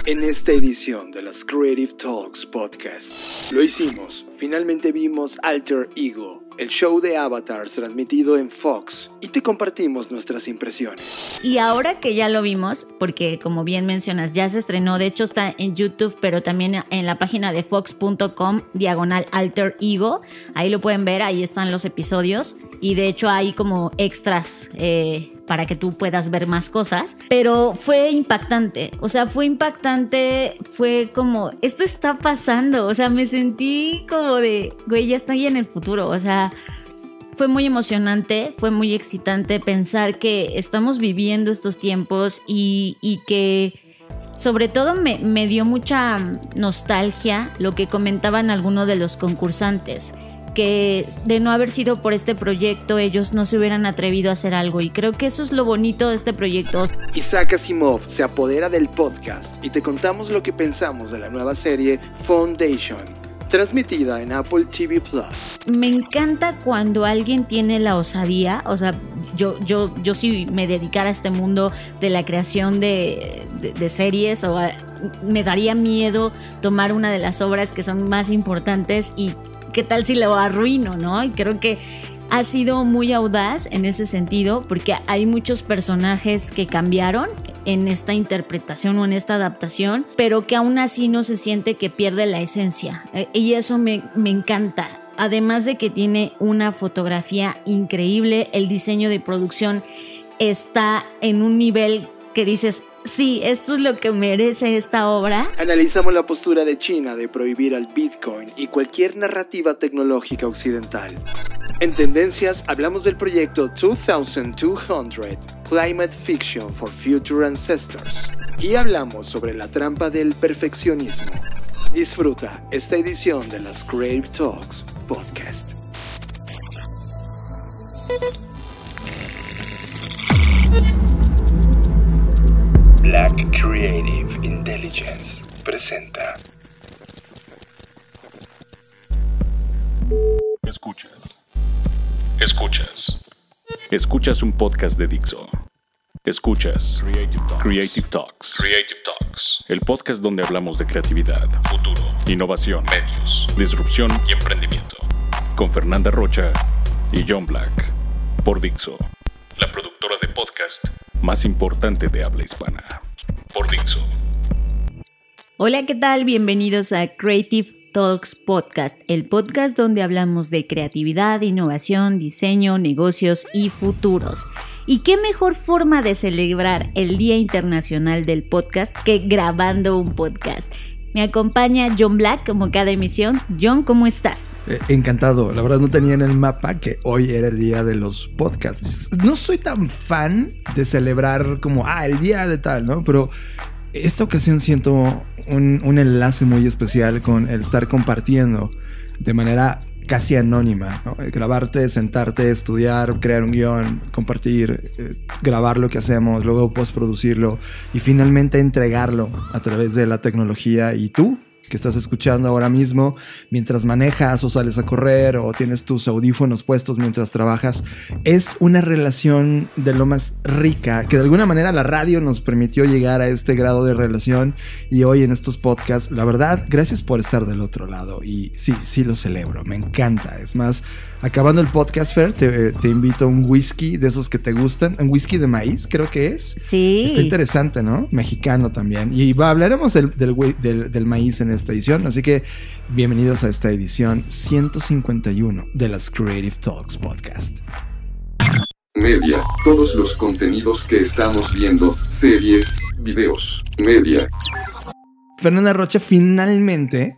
En esta edición de las Creative Talks Podcast, lo hicimos, finalmente vimos Alter Ego, el show de avatars transmitido en Fox, y te compartimos nuestras impresiones. Y ahora que ya lo vimos, porque como bien mencionas, ya se estrenó, de hecho está en YouTube, pero también en la página de fox.com/Alter Ego, ahí lo pueden ver, ahí están los episodios, y de hecho hay como extras para que tú puedas ver más cosas, pero fue impactante, fue como, esto está pasando, me sentí como de, güey, ya estoy en el futuro, fue muy emocionante, fue muy excitante pensar que estamos viviendo estos tiempos y que sobre todo me dio mucha nostalgia lo que comentaban algunos de los concursantes, que de no haber sido por este proyecto ellos no se hubieran atrevido a hacer algo, y creo que eso es lo bonito de este proyecto. Isaac Asimov se apodera del podcast y te contamos lo que pensamos de la nueva serie Foundation, transmitida en Apple TV Plus. Me encanta cuando alguien tiene la osadía, yo si me dedicara a este mundo de la creación de series, me daría miedo tomar una de las obras que son más importantes y qué tal si lo arruino, ¿no? Y creo que ha sido muy audaz en ese sentido, porque hay muchos personajes que cambiaron en esta interpretación o en esta adaptación, pero que aún así no se siente que pierde la esencia. Y eso me encanta. Además de que tiene una fotografía increíble, el diseño de producción está en un nivel que dices, sí, esto es lo que merece esta obra. Analizamos la postura de China de prohibir al Bitcoin y cualquier narrativa tecnológica occidental. En Tendencias hablamos del proyecto 2200, Climate Fiction for Future Ancestors. Y hablamos sobre la trampa del perfeccionismo. Disfruta esta edición de las Creative Talks Podcast. Black Creative Intelligence presenta. Escuchas un podcast de Dixo. Escuchas Creative Talks. El podcast donde hablamos de creatividad, futuro, innovación, medios, disrupción y emprendimiento. Con Fernanda Rocha y John Black. Por Dixo, la productora de podcast más importante de habla hispana. Por Dixo. Hola, ¿qué tal? Bienvenidos a Creative Talks Podcast, el podcast donde hablamos de creatividad, innovación, diseño, negocios y futuros. ¿Y qué mejor forma de celebrar el Día Internacional del Podcast que grabando un podcast? Me acompaña John Black como cada emisión. John, ¿cómo estás? Encantado. La verdad no tenía en el mapa que hoy era el día de los podcasts. No soy tan fan de celebrar como, el día de tal, ¿no? Pero esta ocasión siento un enlace muy especial con el estar compartiendo de manera casi anónima, ¿no? Grabarte, sentarte, estudiar, crear un guión, compartir, grabar lo que hacemos, luego postproducirlo y finalmente entregarlo a través de la tecnología. Y tú, que estás escuchando ahora mismo mientras manejas o sales a correr o tienes tus audífonos puestos mientras trabajas, es una relación de lo más rica, que de alguna manera la radio nos permitió llegar a este grado de relación. Y hoy en estos podcasts, la verdad, gracias por estar del otro lado. Y sí lo celebro, me encanta. Es más, acabando el podcast, Fer, te invito a un whisky de esos que te gustan, un whisky de maíz, creo que es. Sí. Está interesante, ¿no? Mexicano también. Y hablaremos del maíz en esta edición, así que bienvenidos a esta edición 151 de las Creative Talks Podcast. Media, todos los contenidos que estamos viendo, series, videos, media. Fernanda Rocha, finalmente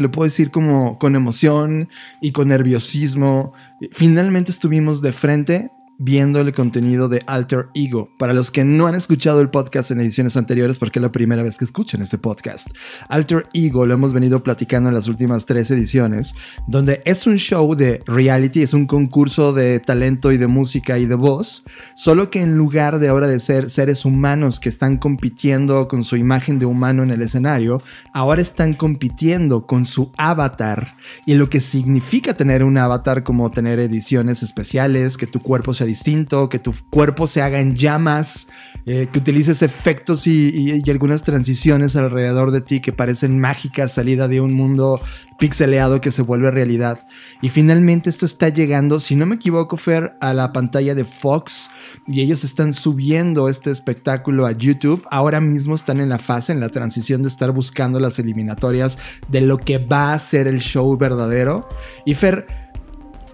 lo puedo decir como con emoción y con nerviosismo, finalmente estuvimos de frente viendo el contenido de Alter Ego. Para los que no han escuchado el podcast en ediciones anteriores, porque es la primera vez que escuchan este podcast, Alter Ego lo hemos venido platicando en las últimas 3 ediciones, donde es un show de reality, es un concurso de talento y de música y de voz, solo que en lugar de ahora de ser seres humanos que están compitiendo con su imagen de humano en el escenario, ahora están compitiendo con su avatar, y lo que significa tener un avatar, como tener ediciones especiales, que tu cuerpo se distinto, que tu cuerpo se haga en llamas, que utilices efectos y algunas transiciones alrededor de ti que parecen mágicas, salida de un mundo pixeleado que se vuelve realidad. Y finalmente esto está llegando, si no me equivoco, Fer, a la pantalla de Fox, y ellos están subiendo este espectáculo a YouTube. Ahora mismo están en la fase, en la transición de estar buscando las eliminatorias de lo que va a ser el show verdadero. Y Fer,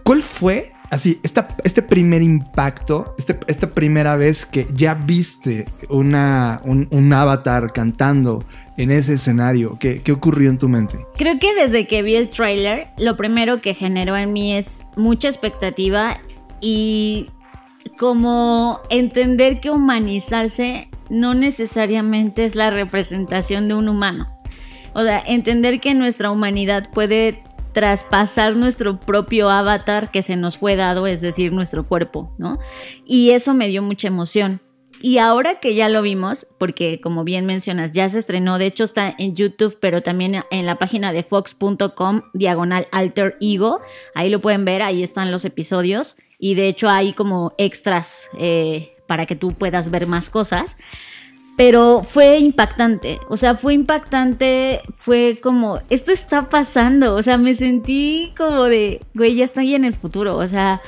¿cuál fue así este primer impacto, esta primera vez que ya viste un avatar cantando en ese escenario? ¿Qué ocurrió en tu mente? Creo que desde que vi el tráiler, lo primero que generó en mí es mucha expectativa y como entender que humanizarse no necesariamente es la representación de un humano. O sea, entender que nuestra humanidad puede traspasar nuestro propio avatar que se nos fue dado, es decir, nuestro cuerpo, ¿no? Y eso me dio mucha emoción. Y ahora que ya lo vimos, porque como bien mencionas, ya se estrenó, de hecho está en YouTube, pero también en la página de fox.com/alter ego, ahí lo pueden ver, ahí están los episodios, y de hecho hay como extras para que tú puedas ver más cosas. Pero fue impactante, fue como, esto está pasando, o sea, me sentí como de, güey, ya estoy en el futuro, o sea,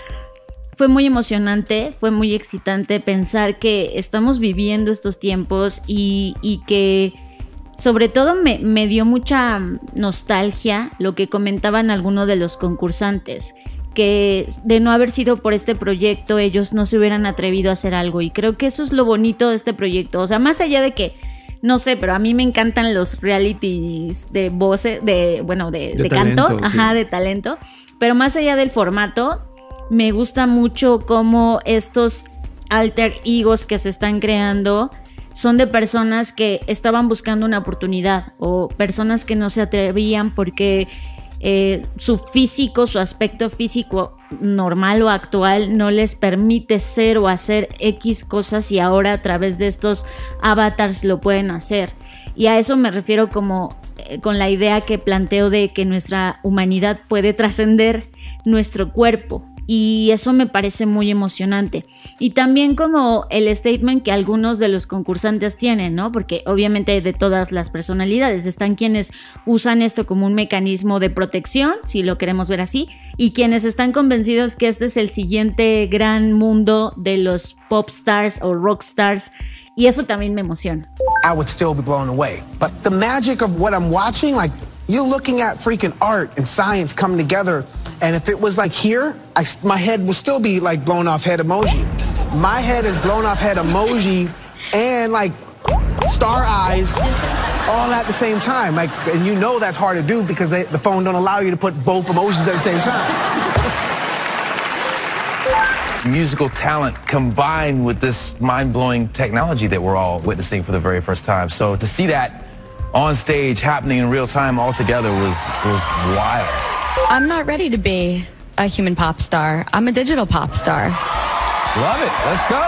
fue muy emocionante, fue muy excitante pensar que estamos viviendo estos tiempos y que sobre todo me dio mucha nostalgia lo que comentaban algunos de los concursantes, que de no haber sido por este proyecto ellos no se hubieran atrevido a hacer algo, y creo que eso es lo bonito de este proyecto. O sea, más allá de que, no sé, pero a mí me encantan los realities de voces, de talento, canto, sí. de talento, pero más allá del formato, me gusta mucho cómo estos alter egos que se están creando son de personas que estaban buscando una oportunidad o personas que no se atrevían porque su físico, su aspecto físico normal o actual no les permite ser o hacer X cosas, y ahora a través de estos avatars lo pueden hacer. Y a eso me refiero como con la idea que planteo de que nuestra humanidad puede trascender nuestro cuerpo. Y eso me parece muy emocionante. Y también como el statement que algunos de los concursantes tienen, ¿no? Porque obviamente de todas las personalidades están quienes usan esto como un mecanismo de protección, si lo queremos ver así, y quienes están convencidos que este es el siguiente gran mundo de los pop stars o rock stars. Y eso también me emociona. I would still be blown away. But the magic of what I'm watching, like, you're looking at freaking art and science coming together. And if it was like here, my head would still be like blown off head emoji. My head is blown off head emoji and like star eyes all at the same time. Like, and you know that's hard to do because the phone don't allow you to put both emojis at the same time. Musical talent combined with this mind-blowing technology that we're all witnessing for the very first time. So to see that on stage happening in real time all together was wild. I'm not ready to be a human pop star. I'm a digital pop star. Love it. Let's go.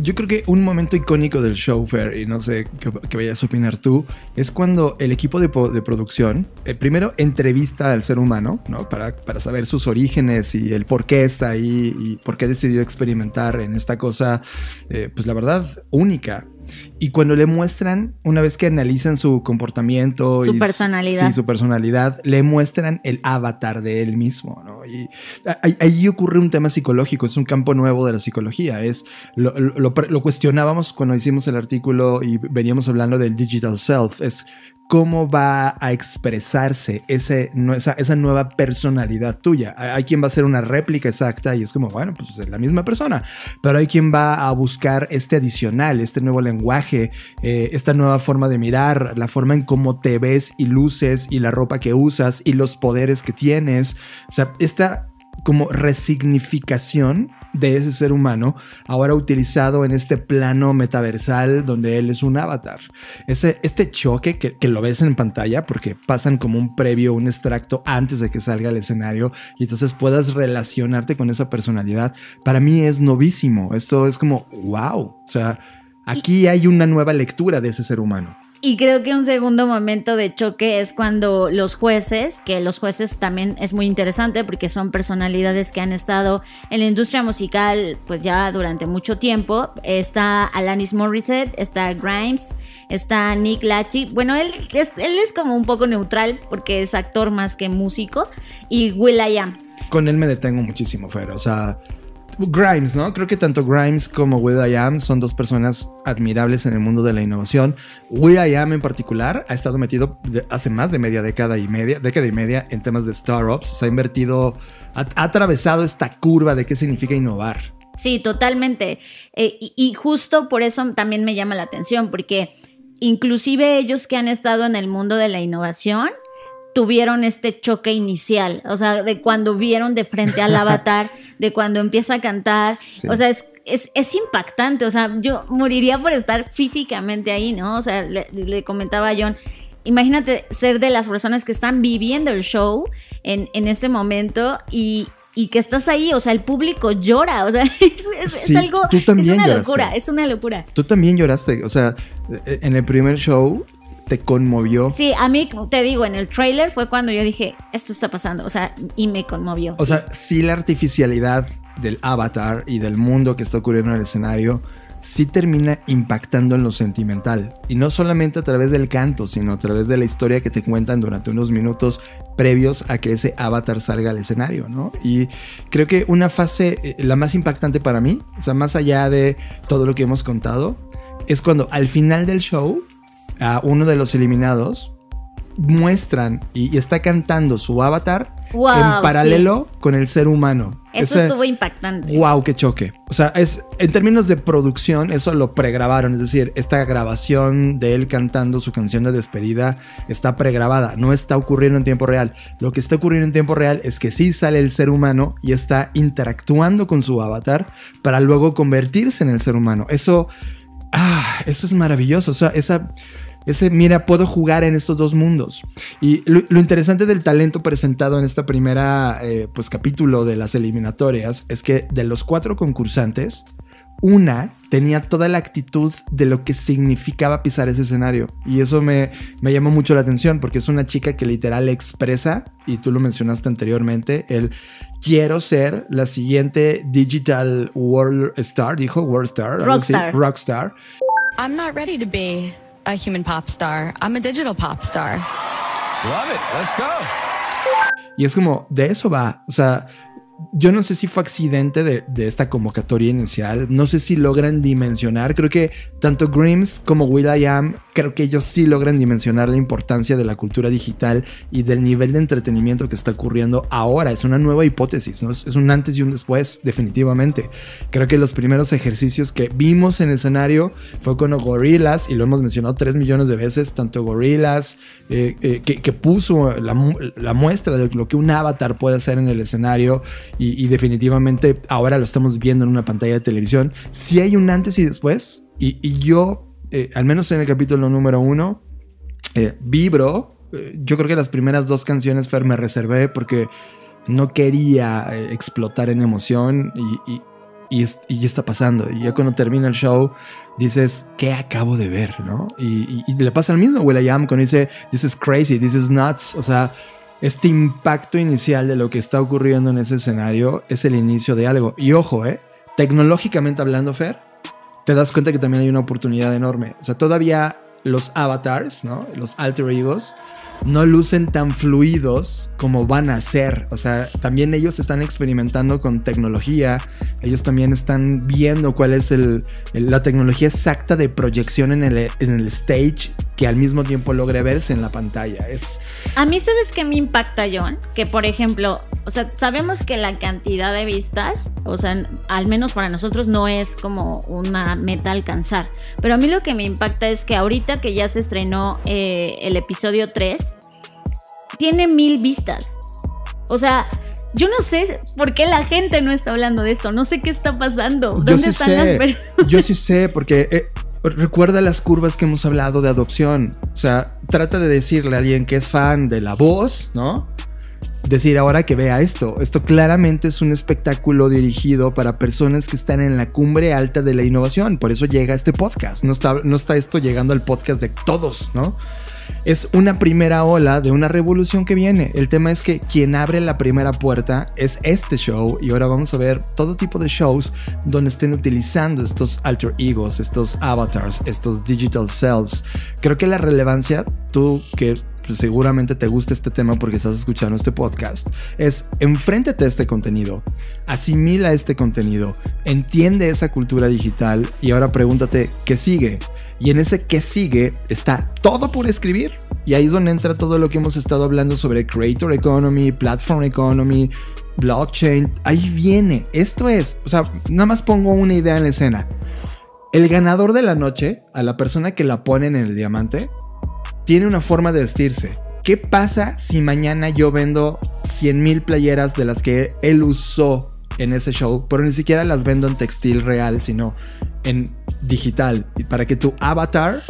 Yo creo que un momento icónico del show, Fer, y no sé qué vayas a opinar tú, es cuando el equipo de producción primero entrevista al ser humano, ¿no? Para saber sus orígenes y el por qué está ahí y por qué decidió experimentar en esta cosa, pues la verdad, única. Y cuando le muestran, una vez que analizan su comportamiento su personalidad. Sí, su personalidad, le muestran el avatar de él mismo, ¿no? Y ahí ocurre un tema psicológico, es un campo nuevo de la psicología. Lo cuestionábamos cuando hicimos el artículo y veníamos hablando del digital self. Es cómo va a expresarse esa nueva personalidad tuya. Hay quien va a hacer una réplica exacta y es como, bueno, pues es la misma persona, pero hay quien va a buscar este adicional, este nuevo lenguaje, esta nueva forma de mirar, la forma en cómo te ves y luces y la ropa que usas y los poderes que tienes. O sea, esta como resignificación de ese ser humano, ahora utilizado en este plano metaversal donde él es un avatar. Este choque que lo ves en pantalla porque pasan como un previo, un extracto antes de que salga al escenario y entonces puedas relacionarte con esa personalidad, para mí es novísimo. Esto es como wow, o sea, aquí hay una nueva lectura de ese ser humano. Y creo que un segundo momento de choque es cuando los jueces, que los jueces también es muy interesante porque son personalidades que han estado en la industria musical pues ya durante mucho tiempo. Está Alanis Morissette, está Grimes, está Nick Lachey. Bueno, él es como un poco neutral porque es actor más que músico. Y will.i.am. Con él me detengo muchísimo, Fer. O sea, Grimes, ¿no? Creo que tanto Grimes como will.i.am son dos personas admirables en el mundo de la innovación. will.i.am en particular ha estado metido hace más de década y media en temas de startups. O sea, ha invertido, ha atravesado esta curva de qué significa innovar. Sí, totalmente. Y justo por eso también me llama la atención, porque inclusive ellos que han estado en el mundo de la innovación tuvieron este choque inicial, o sea, de cuando vieron de frente al avatar, de cuando empieza a cantar, sí. O sea, es impactante, o sea, yo moriría por estar físicamente ahí, ¿no? O sea, le comentaba a John, imagínate ser de las personas que están viviendo el show en este momento y que estás ahí, o sea, el público llora, o sea, es algo, es una locura, es una locura. Tú también lloraste, o sea, en el primer show te conmovió. Sí, a mí, te digo, en el tráiler fue cuando yo dije, esto está pasando, o sea, y me conmovió. O sea, sí, la artificialidad del avatar y del mundo que está ocurriendo en el escenario sí termina impactando en lo sentimental. Y no solamente a través del canto, sino a través de la historia que te cuentan durante unos minutos previos a que ese avatar salga al escenario, ¿no? Y creo que una fase, la más impactante para mí, o sea, más allá de todo lo que hemos contado, es cuando al final del show a uno de los eliminados muestran y está cantando su avatar en paralelo con el ser humano. Eso estuvo impactante. Wow, qué choque. O sea, en términos de producción, eso lo pregrabaron. Es decir, esta grabación de él cantando su canción de despedida está pregrabada. No está ocurriendo en tiempo real. Lo que está ocurriendo en tiempo real es que sí sale el ser humano y está interactuando con su avatar para luego convertirse en el ser humano. Eso es maravilloso. O sea, mira, puedo jugar en estos dos mundos. Y lo interesante del talento presentado en esta primera pues capítulo de las eliminatorias es que de los 4 concursantes, una tenía toda la actitud de lo que significaba pisar ese escenario. Y eso me llamó mucho la atención porque es una chica que literal expresa, y tú lo mencionaste anteriormente, quiero ser la siguiente digital world star, dijo world star, rockstar. I'm not ready to be a human pop star. I'm a digital pop star. Love it. Let's go. Y es como, de eso va. O sea, yo no sé si fue accidente de esta convocatoria inicial. No sé si logran dimensionar. Creo que tanto Grimes como will.i.am, creo que ellos sí logran dimensionar la importancia de la cultura digital y del nivel de entretenimiento que está ocurriendo ahora. Es una nueva hipótesis, ¿no? Es un antes y un después, definitivamente. Creo que los primeros ejercicios que vimos en el escenario fue con Gorillaz, y lo hemos mencionado 3 millones de veces, tanto Gorillaz, que puso la muestra de lo que un avatar puede hacer en el escenario. Y definitivamente ahora lo estamos viendo en una pantalla de televisión. Sí hay un antes y después. Y yo, al menos en el capítulo número 1, vibro. Yo creo que las primeras 2 canciones, Fer, me reservé porque no quería explotar en emoción. Y está pasando. Y ya cuando termina el show dices, ¿qué acabo de ver? ¿No? Y le pasa al mismo will.i.am cuando dice, this is crazy, this is nuts. O sea, este impacto inicial de lo que está ocurriendo en ese escenario es el inicio de algo. Y ojo, tecnológicamente hablando, Fer, te das cuenta que también hay una oportunidad enorme. O sea, todavía los avatars, ¿no? Los alter egos, no lucen tan fluidos como van a ser. O sea, también ellos están experimentando con tecnología. Ellos también están viendo cuál es la tecnología exacta de proyección en el stage, que al mismo tiempo logre verse en la pantalla. A mí, ¿sabes qué me impacta, John? Que, por ejemplo, o sea, sabemos que la cantidad de vistas, o sea, al menos para nosotros no es como una meta a alcanzar. Pero a mí lo que me impacta es que ahorita que ya se estrenó el episodio 3, tiene 1000 vistas. O sea, yo no sé por qué la gente no está hablando de esto. No sé qué está pasando. ¿Dónde están las personas? Yo sí sé, porque recuerda las curvas que hemos hablado de adopción. O sea, trata de decirle a alguien que es fan de La Voz, ¿no? decir ahora que vea esto. Esto claramente es un espectáculo dirigido para personas que están en la cumbre alta de la innovación. Por eso llega este podcast. No está esto llegando al podcast de todos, ¿no? Es una primera ola de una revolución que viene. El tema es que quien abre la primera puerta es este show, y ahora vamos a ver todo tipo de shows donde estén utilizando estos alter egos, estos avatars, estos digital selves. Creo que la relevancia, tú que seguramente te gusta este tema porque estás escuchando este podcast, es enfréntate a este contenido, asimila este contenido, entiende esa cultura digital y ahora pregúntate ¿qué sigue? Y en ese que sigue está todo por escribir. Y ahí es donde entra todo lo que hemos estado hablando sobre Creator Economy, Platform Economy, Blockchain. Ahí viene. Esto es, o sea, nada más pongo una idea en la escena. El ganador de la noche, a la persona que la ponen en el diamante, tiene una forma de vestirse. ¿Qué pasa si mañana yo vendo 100,000 playeras de las que él usó en ese show, pero ni siquiera las vendo en textil real, sino en digital, y para que tu avatar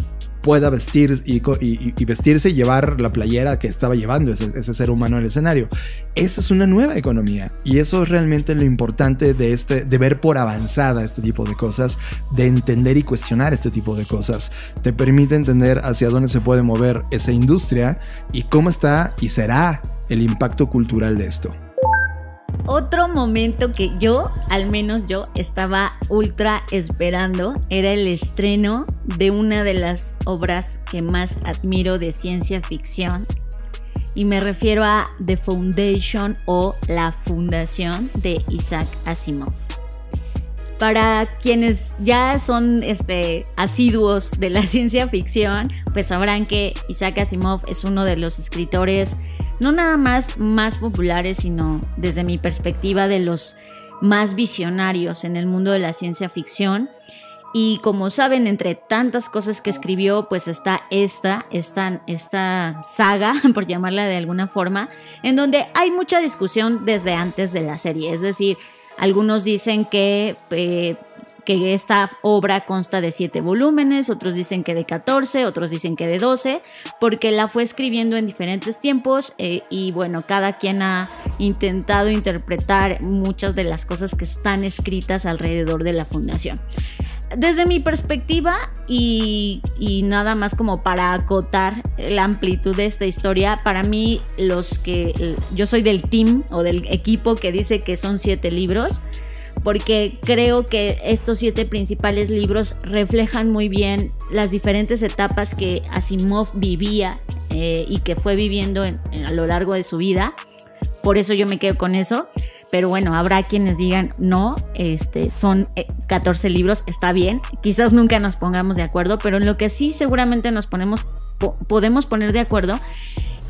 pueda vestir y vestirse y llevar la playera que estaba llevando ese ser humano en el escenario? Esa es una nueva economía, y eso es realmente lo importante de ver por avanzada este tipo de cosas, de entender y cuestionar este tipo de cosas. Te permite entender hacia dónde se puede mover esa industria y cómo está y será el impacto cultural de esto. Otro momento que al menos yo, estaba ultra esperando era el estreno de una de las obras que más admiro de ciencia ficción. Y me refiero a The Foundation, o La Fundación, de Isaac Asimov. Para quienes ya son asiduos de la ciencia ficción, pues sabrán que Isaac Asimov es uno de los escritores no nada más populares, sino desde mi perspectiva de los más visionarios en el mundo de la ciencia ficción. Y como saben, entre tantas cosas que escribió, pues está esta saga, por llamarla de alguna forma, en donde hay mucha discusión desde antes de la serie. Es decir, algunos dicen que esta obra consta de 7 volúmenes, otros dicen que de 14, otros dicen que de 12, porque la fue escribiendo en diferentes tiempos, y bueno, cada quien ha intentado interpretar muchas de las cosas que están escritas alrededor de la fundación. Desde mi perspectiva, y nada más como para acotar la amplitud de esta historia, para mí yo soy del team o del equipo que dice que son 7 libros, porque creo que estos 7 principales libros reflejan muy bien las diferentes etapas que Asimov vivía y que fue viviendo a lo largo de su vida. Por eso yo me quedo con eso. Pero bueno, habrá quienes digan no, son 14 libros, está bien. Quizás nunca nos pongamos de acuerdo, pero en lo que sí seguramente nos podemos poner de acuerdo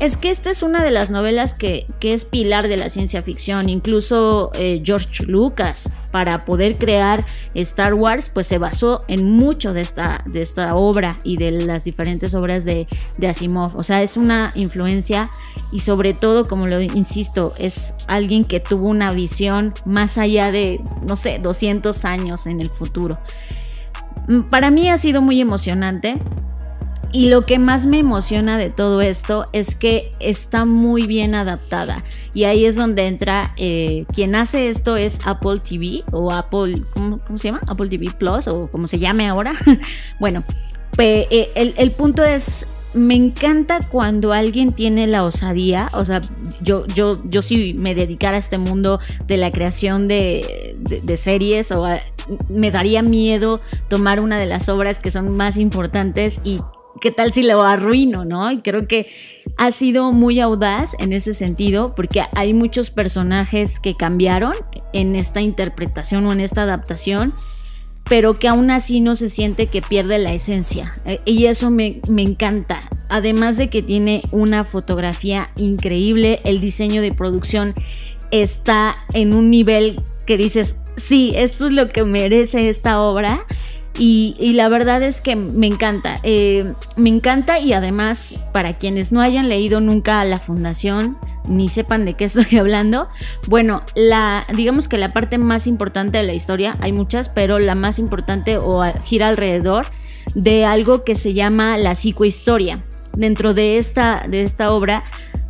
es que esta es una de las novelas que es pilar de la ciencia ficción. Incluso George Lucas, para poder crear Star Wars, pues se basó en mucho de esta obra y de las diferentes obras de Asimov. O sea, es una influencia, y sobre todo, como lo insisto, es alguien que tuvo una visión más allá de, 200 años en el futuro. Para mí ha sido muy emocionante. Y lo que más me emociona de todo esto es que está muy bien adaptada. Y ahí es donde entra, quien hace esto es Apple TV o Apple, ¿cómo se llama? Apple TV Plus o como se llame ahora. Bueno, pues, el punto es, me encanta cuando alguien tiene la osadía. O sea, yo si me dedicara a este mundo de la creación de series, me daría miedo tomar una de las obras que son más importantes y ¿qué tal si lo arruino, no? Y creo que ha sido muy audaz en ese sentido, porque hay muchos personajes que cambiaron en esta interpretación o en esta adaptación, pero que aún así no se siente que pierde la esencia. Y eso me encanta. Además de que tiene una fotografía increíble, el diseño de producción está en un nivel que dices, sí, esto es lo que merece esta obra. Y la verdad es que me encanta, y además, para quienes no hayan leído nunca La Fundación ni sepan de qué estoy hablando, bueno, digamos que la parte más importante de la historia, hay muchas, pero la más importante gira alrededor de algo que se llama la psicohistoria. Dentro de esta obra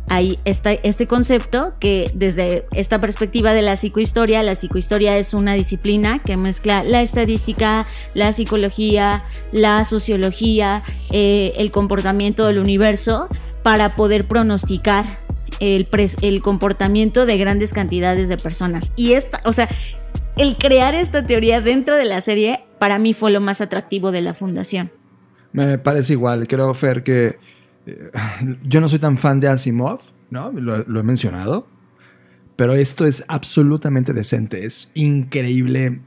hay este concepto que desde esta perspectiva de la psicohistoria es una disciplina que mezcla la estadística, la psicología, la sociología, el comportamiento del universo para poder pronosticar el comportamiento de grandes cantidades de personas. Y el crear esta teoría dentro de la serie para mí fue lo más atractivo de la fundación. Me parece igual, creo, Fer, que yo no soy tan fan de Asimov, ¿no? Lo he mencionado. Pero esto es absolutamente decente. Es increíble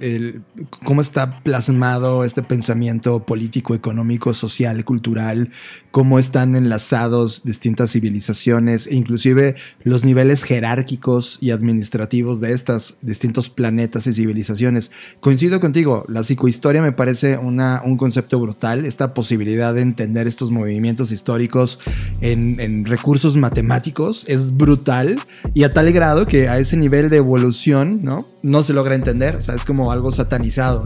cómo está plasmado este pensamiento político, económico, social, cultural, cómo están enlazados distintas civilizaciones e inclusive los niveles jerárquicos y administrativos de estos distintos planetas y civilizaciones. Coincido contigo, la psicohistoria me parece un concepto brutal. Esta posibilidad de entender estos movimientos históricos en recursos matemáticos es brutal, y a tal grado que a ese nivel de evolución no se logra entender. O sea, es como algo satanizado.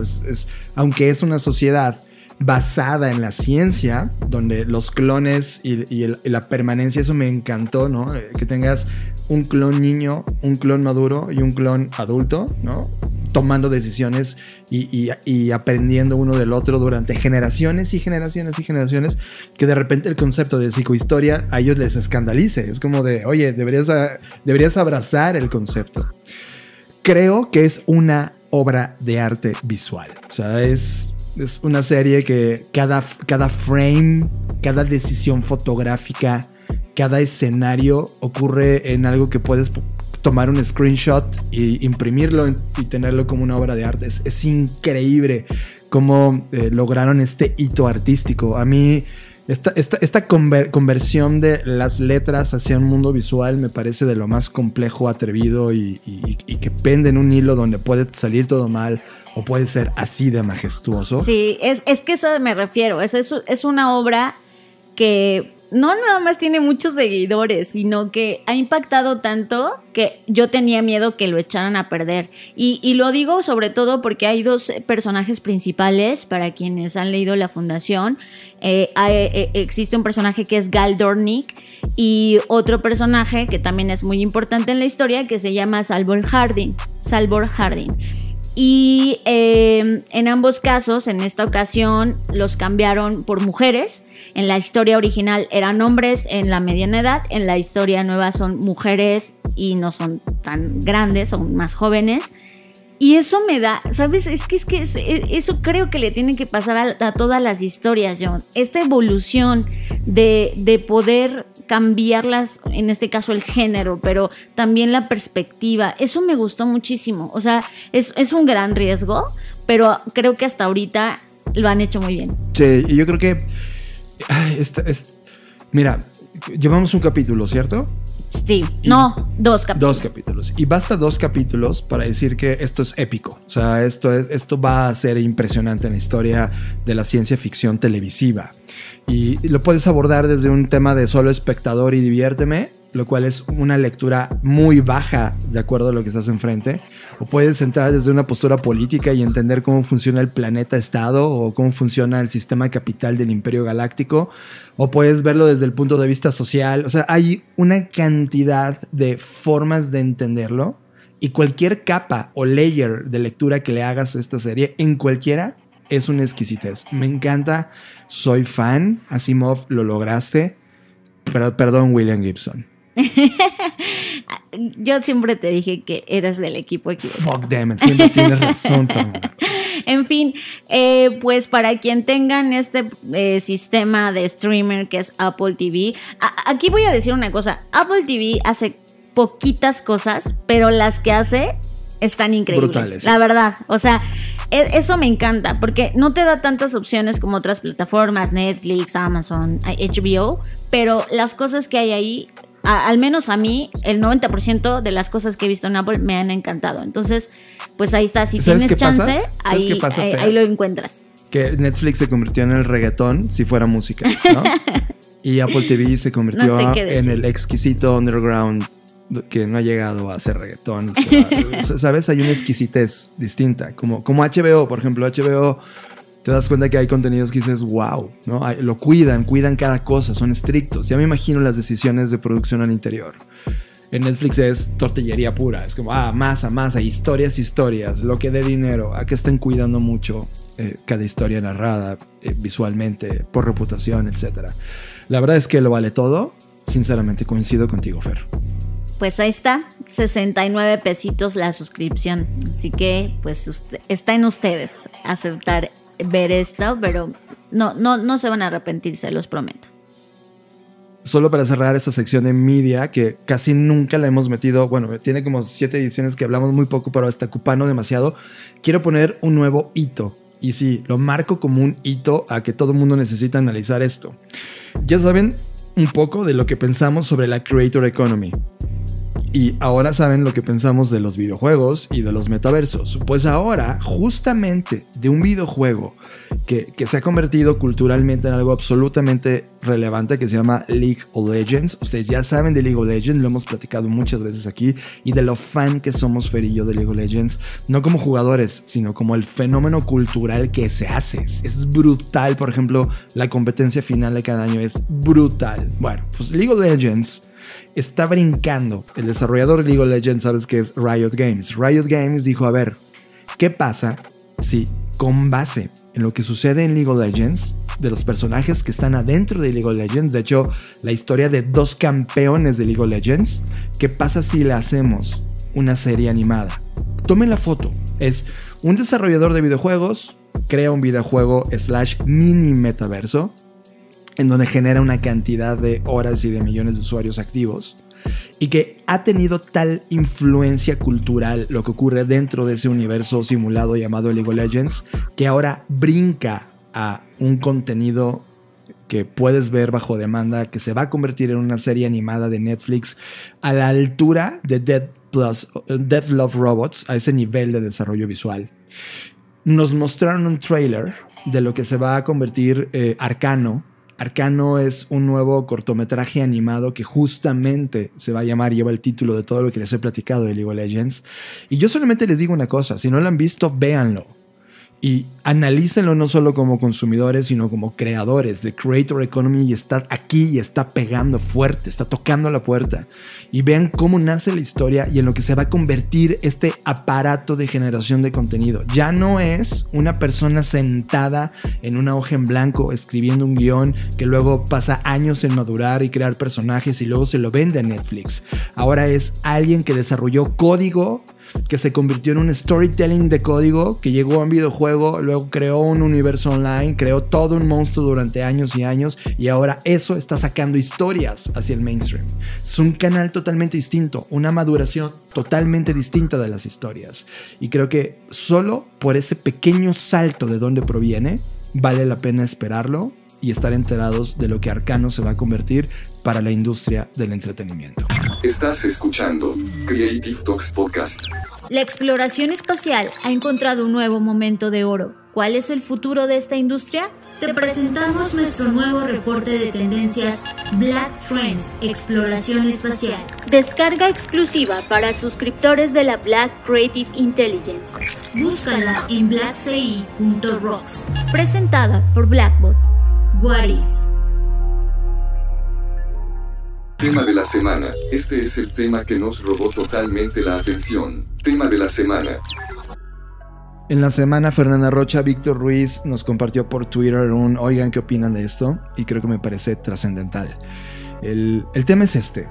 Aunque es una sociedad basada en la ciencia, donde los clones y la permanencia, eso me encantó, ¿no? Que tengas un clon niño, un clon maduro y un clon adulto, ¿no? Tomando decisiones y aprendiendo uno del otro durante generaciones y generaciones y generaciones, que de repente el concepto de psicohistoria a ellos les escandalice. Es como de, oye, deberías abrazar el concepto. Creo que es una obra de arte visual. O sea, es una serie que cada frame, cada decisión fotográfica, cada escenario ocurre en algo que puedes tomar un screenshot y imprimirlo y tenerlo como una obra de arte. Es increíble cómo lograron este hito artístico. A mí esta conversión de las letras hacia un mundo visual me parece de lo más complejo, atrevido y que pende en un hilo donde puede salir todo mal o puede ser así de majestuoso. Sí, es que eso me refiero. Es una obra que no nada más tiene muchos seguidores, sino que ha impactado tanto que yo tenía miedo que lo echaran a perder. Y lo digo sobre todo porque hay dos personajes principales para quienes han leído La Fundación. Existe un personaje que es Gal Dornick y otro personaje que también es muy importante en la historia que se llama Salvor Harding. Y en ambos casos, en esta ocasión, los cambiaron por mujeres. En la historia original eran hombres en la mediana edad. En la historia nueva son mujeres y no son tan grandes, son más jóvenes. Y eso me da, ¿sabes? Eso creo que le tiene que pasar a todas las historias, John. Esta evolución de poder cambiarlas, en este caso el género, pero también la perspectiva. Eso me gustó muchísimo. O sea, es un gran riesgo, pero creo que hasta ahorita lo han hecho muy bien. Sí, y yo creo que mira, llevamos un capítulo, ¿cierto? Sí, no, 2 capítulos. 2 capítulos. Y basta 2 capítulos para decir que esto es épico. O sea, esto va a ser impresionante en la historia de la ciencia ficción televisiva. Y lo puedes abordar desde un tema de solo espectador y diviérteme, lo cual es una lectura muy baja de acuerdo a lo que estás enfrente. O puedes entrar desde una postura política y entender cómo funciona el planeta Estado o cómo funciona el sistema capital del Imperio Galáctico. O puedes verlo desde el punto de vista social. O sea, hay una cantidad de formas de entenderlo, y cualquier capa o layer de lectura que le hagas a esta serie, en cualquiera, es una exquisitez. Me encanta, soy fan. Asimov, lo lograste. Pero, perdón, William Gibson. Yo siempre te dije que eras del equipo equivocado. Fuck them, siempre tienes razón, Fernanda. En fin, pues para quien tengan este sistema de streamer que es Apple TV, aquí voy a decir una cosa. Apple TV hace poquitas cosas, pero las que hace están increíbles. Brutales. La verdad, o sea, eso me encanta porque no te da tantas opciones como otras plataformas, Netflix, Amazon, HBO, pero las cosas que hay ahí, al menos a mí, el 90% de las cosas que he visto en Apple me han encantado. Entonces, pues ahí está. Si tienes chance, ahí lo encuentras. Que Netflix se convirtió en el reggaetón si fuera música, ¿no? Y Apple TV se convirtió en el exquisito underground que no ha llegado a hacer reggaetón. O sea, ¿sabes? Hay una exquisitez distinta. Como HBO, por ejemplo. HBO te das cuenta que hay contenidos que dices, wow, ¿no? Lo cuidan cada cosa, son estrictos. Ya me imagino las decisiones de producción al interior. En Netflix es tortillería pura, es como, masa, historias, lo que dé dinero. Acá están cuidando mucho cada historia narrada, visualmente, por reputación, etc. La verdad es que lo vale todo. Sinceramente coincido contigo, Fer. Pues ahí está, 69 pesitos la suscripción. Así que pues está en ustedes aceptar ver esto, pero no se van a arrepentir, se los prometo. Solo para cerrar esta sección de media, que casi nunca la hemos metido, bueno, tiene como 7 ediciones que hablamos muy poco, pero está ocupando demasiado. Quiero poner un nuevo hito. Y sí, lo marco como un hito a que todo el mundo necesita analizar esto. Ya saben un poco de lo que pensamos sobre la Creator Economy. Y ahora saben lo que pensamos de los videojuegos y de los metaversos. Pues ahora, justamente de un videojuego que se ha convertido culturalmente en algo absolutamente relevante, que se llama League of Legends. Ustedes ya saben de League of Legends, lo hemos platicado muchas veces aquí, y de lo fan que somos Fer y yo de League of Legends, no como jugadores, sino como el fenómeno cultural que se hace. Es brutal. Por ejemplo, la competencia final de cada año es brutal. Bueno, pues League of Legends está brincando. El desarrollador de League of Legends, sabes que es Riot Games. Riot Games dijo, a ver, ¿qué pasa si con base en lo que sucede en League of Legends, de los personajes que están adentro de League of Legends, de hecho, la historia de 2 campeones de League of Legends, qué pasa si le hacemos una serie animada? Tomen la foto. Es un desarrollador de videojuegos, crea un videojuego / mini metaverso, en donde genera una cantidad de horas y de millones de usuarios activos, y que ha tenido tal influencia cultural lo que ocurre dentro de ese universo simulado llamado League of Legends, que ahora brinca a un contenido que puedes ver bajo demanda, que se va a convertir en una serie animada de Netflix a la altura de Death Love Robots, a ese nivel de desarrollo visual. Nos mostraron un trailer de lo que se va a convertir Arcano. Arcano es un nuevo cortometraje animado que justamente se va a llamar, lleva el título de todo lo que les he platicado de League of Legends. Y yo solamente les digo una cosa, si no lo han visto, véanlo. Y analícenlo no solo como consumidores, sino como creadores. The Creator Economy y está aquí y está pegando fuerte, está tocando la puerta. Y vean cómo nace la historia y en lo que se va a convertir este aparato de generación de contenido. Ya no es una persona sentada en una hoja en blanco escribiendo un guión que luego pasa años en madurar y crear personajes y luego se lo vende a Netflix. Ahora es alguien que desarrolló código, que se convirtió en un storytelling de código, que llegó a un videojuego, luego creó un universo online, creó todo un monstruo durante años y años, y ahora eso está sacando historias hacia el mainstream. Es un canal totalmente distinto, una maduración totalmente distinta de las historias, y creo que solo por ese pequeño salto de dónde proviene vale la pena esperarlo y estar enterados de lo que Arcano se va a convertir para la industria del entretenimiento. Estás escuchando Creative Talks Podcast. La exploración espacial ha encontrado un nuevo momento de oro. ¿Cuál es el futuro de esta industria? Te presentamos nuestro nuevo reporte de tendencias Black Trends Exploración Espacial. Descarga exclusiva para suscriptores de la Black Creative Intelligence. Búscala en blackci.rocks. Presentada por Blackbot. What If. Tema de la semana. Este es el tema que nos robó totalmente la atención. Tema de la semana. En la semana, Fernanda Rocha, Víctor Ruiz nos compartió por Twitter un oigan, ¿qué opinan de esto? Y creo que me parece trascendental. El tema es este.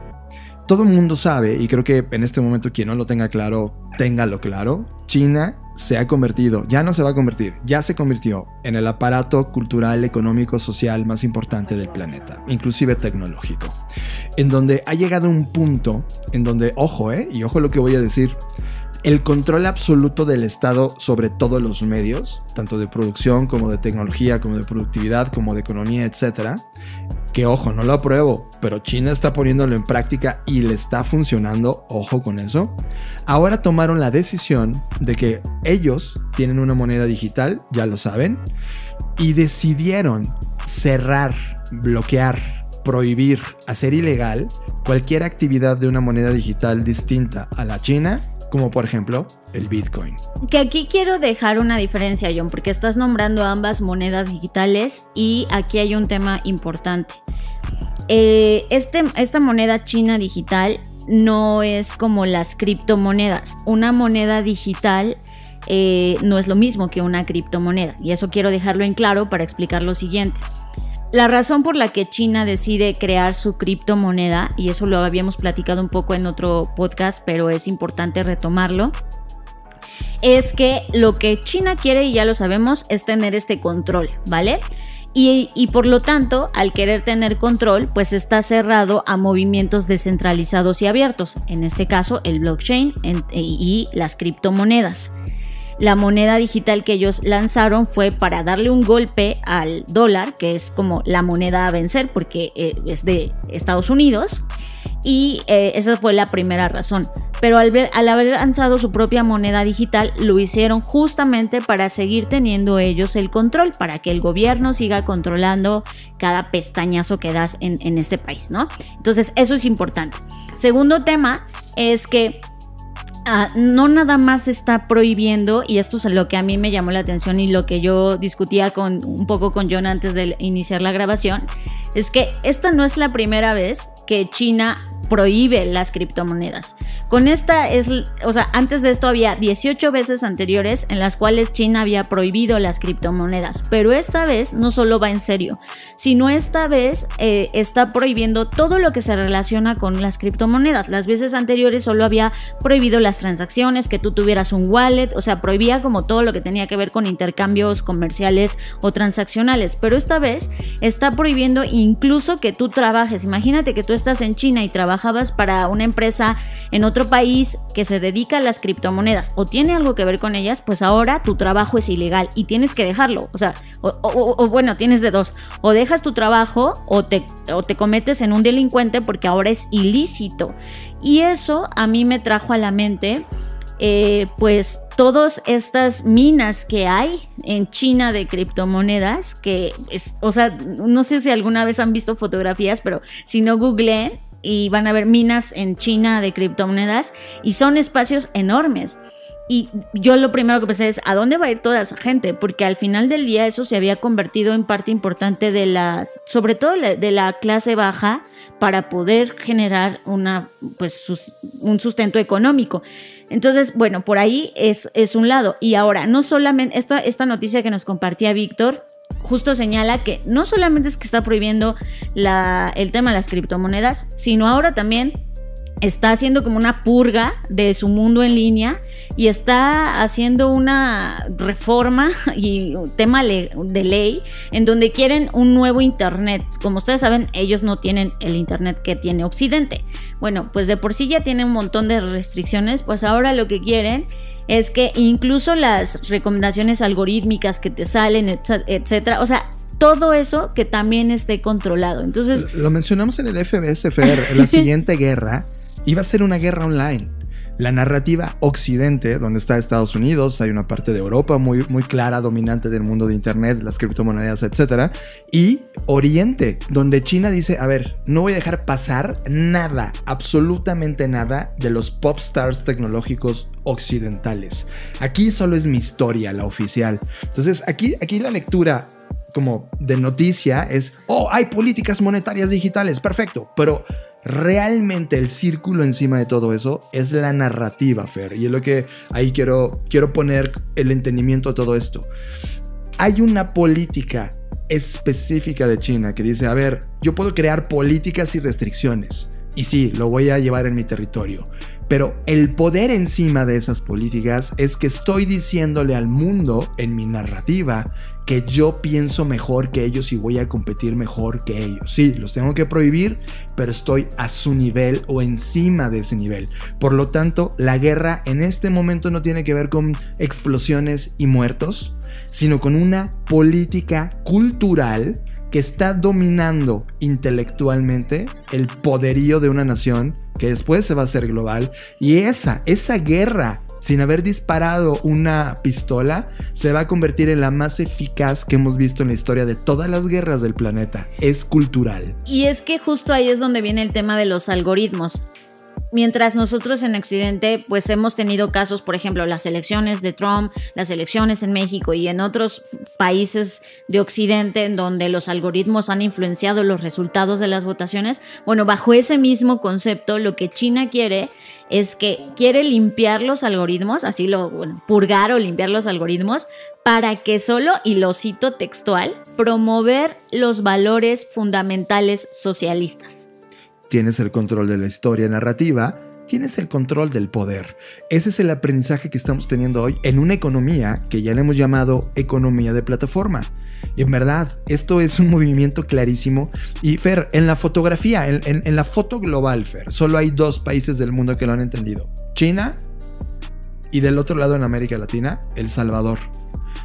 Todo el mundo sabe, y creo que en este momento quien no lo tenga claro, téngalo claro. China se ha convertido, ya no se va a convertir, ya se convirtió en el aparato cultural, económico, social más importante del planeta, inclusive tecnológico. En donde ha llegado un punto en donde, ojo, y ojo lo que voy a decir, el control absoluto del Estado sobre todos los medios, tanto de producción como de tecnología, como de productividad, como de economía, etcétera. Que ojo, no lo apruebo, pero China está poniéndolo en práctica y le está funcionando, ojo con eso. Ahora tomaron la decisión de que ellos tienen una moneda digital, ya lo saben, y decidieron cerrar, bloquear, prohibir, hacer ilegal cualquier actividad de una moneda digital distinta a la china como por ejemplo el Bitcoin. Que aquí quiero dejar una diferencia, John, porque estás nombrando ambas monedas digitales y aquí hay un tema importante. Esta moneda china digital no es como las criptomonedas. Una moneda digital no es lo mismo que una criptomoneda, y eso quiero dejarlo en claro para explicar lo siguiente. La razón por la que China decide crear su criptomoneda, y eso lo habíamos platicado un poco en otro podcast, pero es importante retomarlo, es que lo que China quiere, y ya lo sabemos, es tener este control, ¿vale? Y por lo tanto, al querer tener control, pues está cerrado a movimientos descentralizados y abiertos, en este caso el blockchain y las criptomonedas. La moneda digital que ellos lanzaron fue para darle un golpe al dólar, que es como la moneda a vencer porque es de Estados Unidos, y esa fue la primera razón. Pero al haber lanzado su propia moneda digital, lo hicieron justamente para seguir teniendo ellos el control, para que el gobierno siga controlando cada pestañazo que das en este país, ¿no? Entonces eso es importante. Segundo tema es que no nada más se está prohibiendo, y esto es lo que a mí me llamó la atención y lo que yo discutía un poco con John antes de iniciar la grabación, es que esta no es la primera vez que China prohíbe las criptomonedas. Con esta antes de esto había 18 veces anteriores en las cuales China había prohibido las criptomonedas, pero esta vez no solo va en serio, sino esta vez está prohibiendo todo lo que se relaciona con las criptomonedas. Las veces anteriores solo había prohibido las transacciones, que tú tuvieras un wallet, o sea, prohibía como todo lo que tenía que ver con intercambios comerciales o transaccionales, pero esta vez está prohibiendo incluso que tú trabajes. Imagínate que tú estás en China y trabajabas para una empresa en otro país que se dedica a las criptomonedas o tiene algo que ver con ellas, pues ahora tu trabajo es ilegal y tienes que dejarlo. O sea, bueno, tienes de dos: o dejas tu trabajo o te cometes en un delincuente, porque ahora es ilícito. Y eso a mí me trajo a la mente pues todas estas minas que hay en China de criptomonedas, que o sea, no sé si alguna vez han visto fotografías, pero si no, googleen y van a ver minas en China de criptomonedas, y son espacios enormes. Y yo lo primero que pensé es, ¿a dónde va a ir toda esa gente? Porque al final del día eso se había convertido en parte importante sobre todo de la clase baja, para poder generar un sustento económico. Entonces, bueno, por ahí es un lado. Y ahora, no solamente esta noticia que nos compartía Víctor justo señala que no solamente es que está prohibiendo el tema de las criptomonedas, sino ahora también está haciendo como una purga de su mundo en línea y está haciendo una reforma y un tema de ley en donde quieren un nuevo internet. Como ustedes saben, ellos no tienen el internet que tiene Occidente. Bueno, pues de por sí ya tienen un montón de restricciones, pues ahora lo que quieren es que incluso las recomendaciones algorítmicas que te salen, etcétera, o sea, todo eso que también esté controlado. Entonces, lo mencionamos en el FBS, Fer, en la siguiente guerra iba a ser una guerra online. La narrativa Occidente, donde está Estados Unidos, hay una parte de Europa muy, muy clara, dominante del mundo de Internet, las criptomonedas, etc. Y Oriente, donde China dice, a ver, no voy a dejar pasar nada, absolutamente nada, de los pop stars tecnológicos occidentales. Aquí solo es mi historia, la oficial. Entonces, aquí la lectura como de noticia es, hay políticas monetarias digitales, perfecto, pero realmente el círculo encima de todo eso es la narrativa, Fer, y es lo que ahí quiero poner el entendimiento de todo esto. Hay una política específica de China que dice, a ver, yo puedo crear políticas y restricciones, y sí, lo voy a llevar en mi territorio, pero el poder encima de esas políticas es que estoy diciéndole al mundo en mi narrativa que yo pienso mejor que ellos y voy a competir mejor que ellos. Sí, los tengo que prohibir, pero estoy a su nivel o encima de ese nivel. Por lo tanto, la guerra en este momento no tiene que ver con explosiones y muertos, sino con una política cultural que está dominando intelectualmente el poderío de una nación que después se va a hacer global. Y esa guerra, sin haber disparado una pistola, se va a convertir en la más eficaz que hemos visto en la historia de todas las guerras del planeta. Es cultural. Y es que justo ahí es donde viene el tema de los algoritmos. Mientras nosotros en Occidente pues hemos tenido casos, por ejemplo, las elecciones de Trump, las elecciones en México y en otros países de Occidente en donde los algoritmos han influenciado los resultados de las votaciones, bueno, bajo ese mismo concepto lo que China quiere es que quiere limpiar los algoritmos, purgar o limpiar los algoritmos para que solo, y lo cito textual, promover los valores fundamentales socialistas. Tienes el control de la historia narrativa, tienes el control del poder. Ese es el aprendizaje que estamos teniendo hoy en una economía que ya le hemos llamado economía de plataforma. Y en verdad, esto es un movimiento clarísimo. Y Fer, en la fotografía, en la foto global, Fer, solo hay 2 países del mundo que lo han entendido. China y del otro lado en América Latina, El Salvador.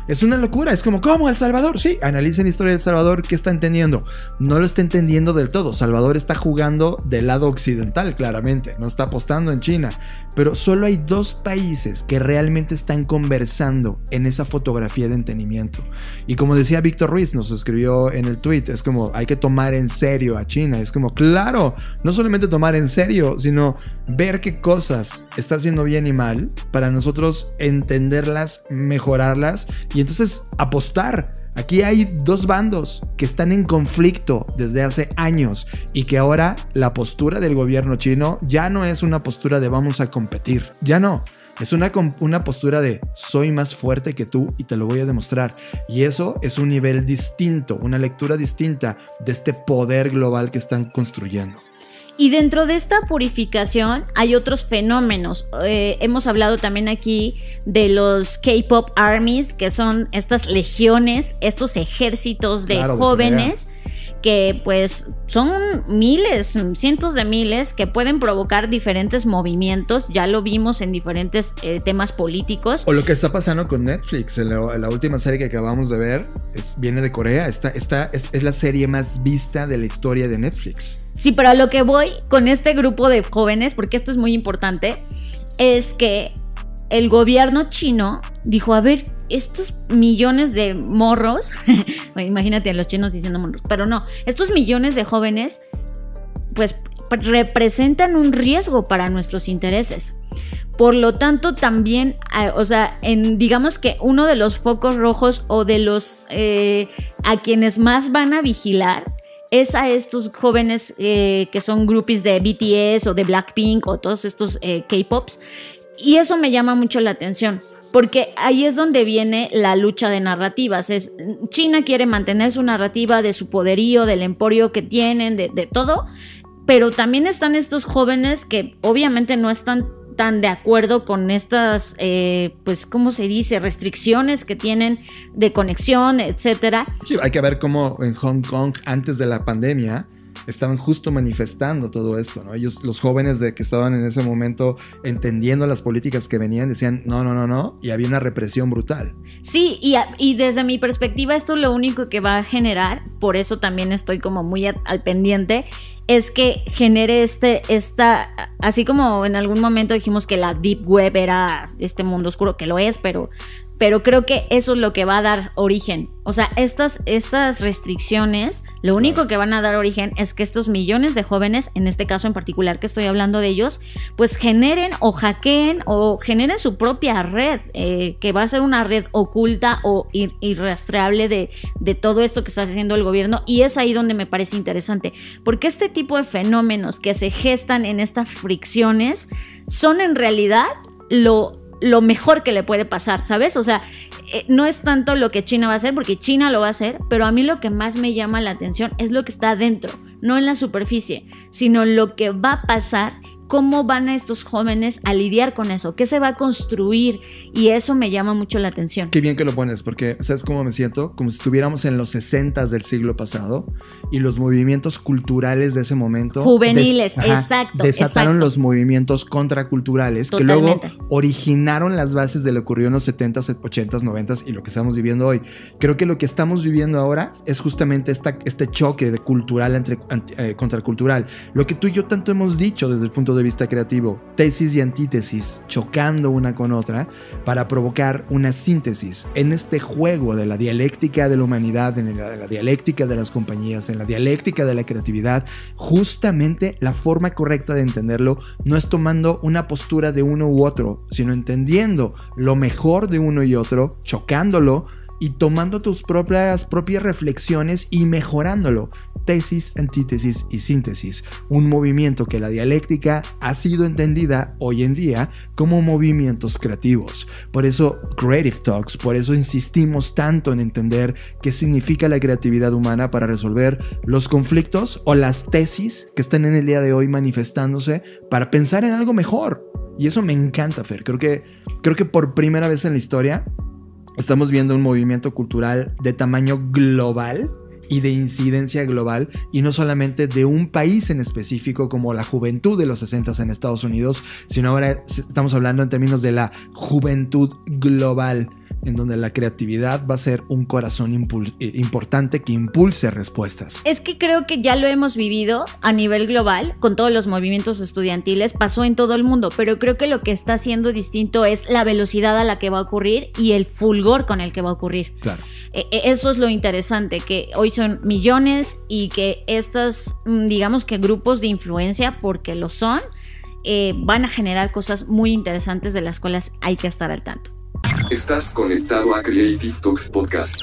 Es una locura, es como, ¿cómo El Salvador? Sí, analicen la historia de El Salvador, ¿qué está entendiendo? No lo está entendiendo del todo. Salvador está jugando del lado occidental, claramente, no está apostando en China. Pero solo hay 2 países que realmente están conversando en esa fotografía de entendimiento. Y como decía Víctor Ruiz, nos escribió en el tweet, es como, hay que tomar en serio a China. Es como, claro, no solamente tomar en serio, sino ver qué cosas está haciendo bien y mal para nosotros entenderlas, mejorarlas y entonces apostar. Aquí hay 2 bandos que están en conflicto desde hace años y que ahora la postura del gobierno chino ya no es una postura de vamos a competir, ya no. Es una postura de soy más fuerte que tú y te lo voy a demostrar. Y eso es un nivel distinto, una lectura distinta de este poder global que están construyendo. Y dentro de esta purificación hay otros fenómenos. Hemos hablado también aquí de los K-Pop Armies, que son estas legiones, estos ejércitos de jóvenes que pues son miles, cientos de miles que pueden provocar diferentes movimientos. Ya lo vimos en diferentes temas políticos. O lo que está pasando con Netflix. En la última serie que acabamos de ver viene de Corea. Es la serie más vista de la historia de Netflix. Sí, pero a lo que voy con este grupo de jóvenes, porque esto es muy importante, es que el gobierno chino dijo, a ver, estos millones de morros, imagínate a los chinos diciendo morros, pero no, estos millones de jóvenes, pues representan un riesgo para nuestros intereses. Por lo tanto, también, digamos que uno de los focos rojos o de los a quienes más van a vigilar es a estos jóvenes que son groupies de BTS o de Blackpink o todos estos K-Pops. Y eso me llama mucho la atención, porque ahí es donde viene la lucha de narrativas. China quiere mantener su narrativa de su poderío, del emporio que tienen, de todo, pero también están estos jóvenes que obviamente no están tan de acuerdo con estas, pues, ¿cómo se dice? Restricciones que tienen de conexión, etcétera. Sí, hay que ver cómo en Hong Kong, antes de la pandemia, estaban justo manifestando todo esto, ¿no? Ellos, los jóvenes que estaban en ese momento entendiendo las políticas que venían, decían no, y había una represión brutal. Sí, y desde mi perspectiva esto lo único que va a generar, por eso también estoy como muy al pendiente, es que genere esta, así como en algún momento dijimos que la Deep Web era este mundo oscuro, que lo es, pero creo que eso es lo que va a dar origen. O sea, estas restricciones, lo único que van a dar origen es que estos millones de jóvenes, en este caso en particular que estoy hablando de ellos, pues generen o hackeen o generen su propia red, que va a ser una red oculta o irrastreable de todo esto que está haciendo el gobierno. Y es ahí donde me parece interesante, porque este tipo de fenómenos que se gestan en estas fricciones son en realidad lo mejor que le puede pasar, ¿sabes? O sea, no es tanto lo que China va a hacer, porque China lo va a hacer, pero a mí lo que más me llama la atención es lo que está adentro, no en la superficie, sino lo que va a pasar, cómo van a estos jóvenes a lidiar con eso, qué se va a construir, y eso me llama mucho la atención. Qué bien que lo pones, porque ¿sabes cómo me siento? Como si estuviéramos en los 60s del siglo pasado y los movimientos culturales de ese momento juveniles, exacto, desataron los movimientos contraculturales. Totalmente. Que luego originaron las bases de lo que ocurrió en los 70s, 80s, 90s y lo que estamos viviendo hoy. Creo que lo que estamos viviendo ahora es justamente este choque de cultural contracultural, lo que tú y yo tanto hemos dicho desde el punto de vista creativo, tesis y antítesis chocando una con otra para provocar una síntesis en este juego de la dialéctica de la humanidad, en la dialéctica de las compañías, en la dialéctica de la creatividad. Justamente la forma correcta de entenderlo no es tomando una postura de uno u otro, sino entendiendo lo mejor de uno y otro, chocándolo y tomando tus propias reflexiones y mejorándolo. Tesis, antítesis y síntesis. Un movimiento que la dialéctica ha sido entendida hoy en día como movimientos creativos. Por eso Creative Talks, por eso insistimos tanto en entender qué significa la creatividad humana para resolver los conflictos o las tesis que están en el día de hoy manifestándose para pensar en algo mejor. Y eso me encanta, Fer. Creo que por primera vez en la historia estamos viendo un movimiento cultural de tamaño global y de incidencia global, y no solamente de un país en específico como la juventud de los 60s en Estados Unidos, sino ahora estamos hablando en términos de la juventud global, en donde la creatividad va a ser un corazón importante que impulse respuestas. Es que creo que ya lo hemos vivido a nivel global con todos los movimientos estudiantiles, pasó en todo el mundo, pero creo que lo que está siendo distinto es la velocidad a la que va a ocurrir y el fulgor con el que va a ocurrir. Claro. Eso es lo interesante, que hoy son millones y que estas, digamos que grupos de influencia, porque lo son, van a generar cosas muy interesantes de las cuales hay que estar al tanto. Estás conectado a Creative Talks Podcast.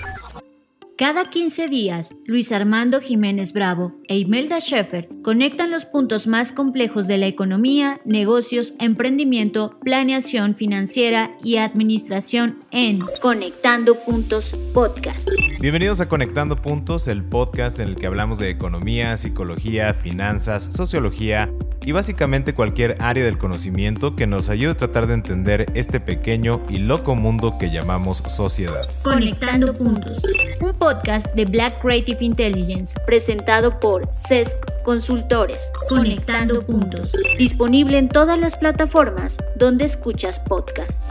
Cada 15 días, Luis Armando Jiménez Bravo e Imelda Schaeffer conectan los puntos más complejos de la economía, negocios, emprendimiento, planeación financiera y administración en Conectando Puntos Podcast. Bienvenidos a Conectando Puntos, el podcast en el que hablamos de economía, psicología, finanzas, sociología y básicamente cualquier área del conocimiento que nos ayude a tratar de entender este pequeño y loco mundo que llamamos sociedad. Conectando Puntos, un podcast de Black Creative Intelligence presentado por CESC Consultores. Conectando Puntos, disponible en todas las plataformas donde escuchas podcast.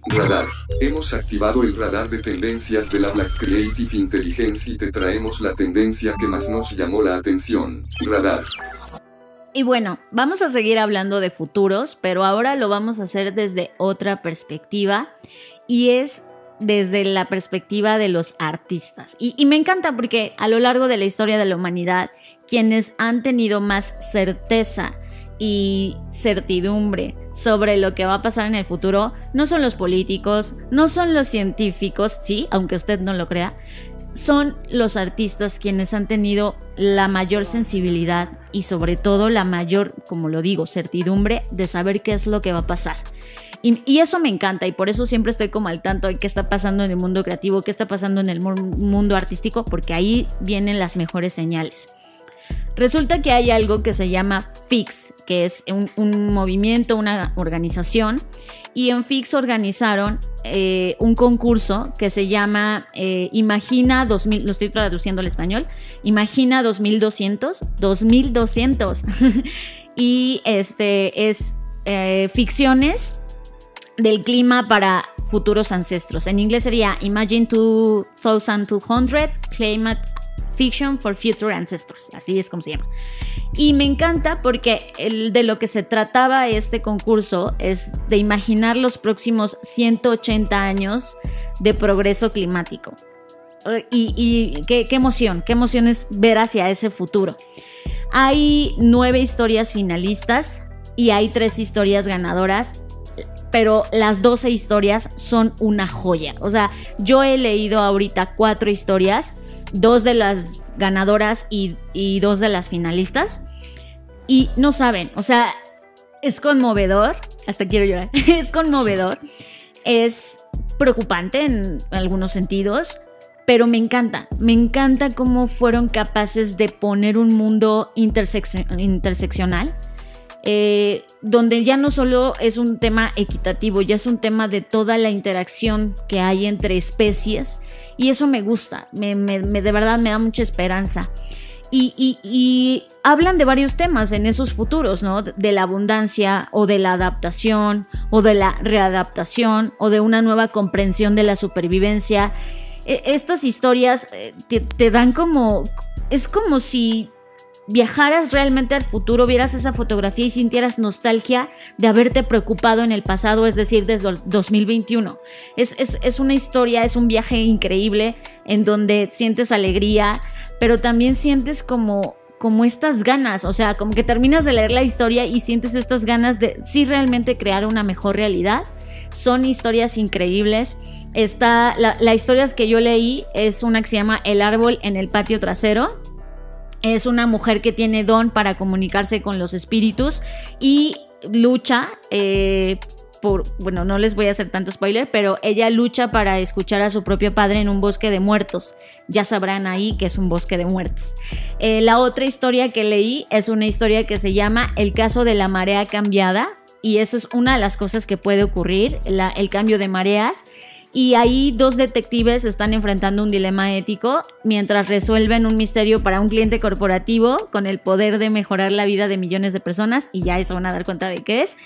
Radar. Hemos activado el radar de tendencias de la Black Creative Intelligence y te traemos la tendencia que más nos llamó la atención. Radar. Y bueno, vamos a seguir hablando de futuros, pero ahora lo vamos a hacer desde otra perspectiva, y es desde la perspectiva de los artistas. Y me encanta porque a lo largo de la historia de la humanidad, quienes han tenido más certeza y certidumbre sobre lo que va a pasar en el futuro no son los políticos, no son los científicos, sí, aunque usted no lo crea, son los artistas quienes han tenido la mayor sensibilidad y sobre todo la mayor, como lo digo, certidumbre de saber qué es lo que va a pasar. Y eso me encanta, y por eso siempre estoy como al tanto de qué está pasando en el mundo creativo, qué está pasando en el mundo artístico, porque ahí vienen las mejores señales. Resulta que hay algo que se llama FIX, que es un movimiento, una organización, y en FIX organizaron un concurso que se llama Imagina 2000, lo estoy traduciendo al español, Imagina 2200, y es ficciones del clima para futuros ancestros. En inglés sería Imagine 2200 Climate Fiction for Future Ancestors, así es como se llama. Y me encanta porque de lo que se trataba este concurso es de imaginar los próximos 180 años de progreso climático. Y qué emoción es ver hacia ese futuro. Hay 9 historias finalistas y hay 3 historias ganadoras, pero las 12 historias son una joya. O sea, yo he leído ahorita 4 historias, 2 de las ganadoras y 2 de las finalistas, y no saben, o sea, es conmovedor, hasta quiero llorar, es conmovedor, es preocupante en algunos sentidos, pero me encanta cómo fueron capaces de poner un mundo interseccional, donde ya no solo es un tema equitativo, ya es un tema de toda la interacción que hay entre especies, y eso me gusta, de verdad me da mucha esperanza. Y hablan de varios temas en esos futuros, ¿no? De la abundancia, o de la adaptación, o de la readaptación, o de una nueva comprensión de la supervivencia. Estas historias te dan como... Es como si viajaras realmente al futuro, vieras esa fotografía y sintieras nostalgia de haberte preocupado en el pasado, es decir, desde el 2021. Es una historia, es un viaje increíble en donde sientes alegría, pero también sientes como estas ganas, o sea, como que terminas de leer la historia y sientes estas ganas de sí realmente crear una mejor realidad. Son historias increíbles. La historia que yo leí es una que se llama El árbol en el patio trasero. Es una mujer que tiene don para comunicarse con los espíritus y lucha bueno, no les voy a hacer tanto spoiler, pero ella lucha para escuchar a su propio padre en un bosque de muertos. Ya sabrán ahí que es un bosque de muertos. La otra historia que leí es una historia que se llama El caso de la marea cambiada, y eso es una de las cosas que puede ocurrir, el cambio de mareas. Y ahí 2 detectives están enfrentando un dilema ético mientras resuelven un misterio para un cliente corporativo con el poder de mejorar la vida de millones de personas, y ya se van a dar cuenta de qué es.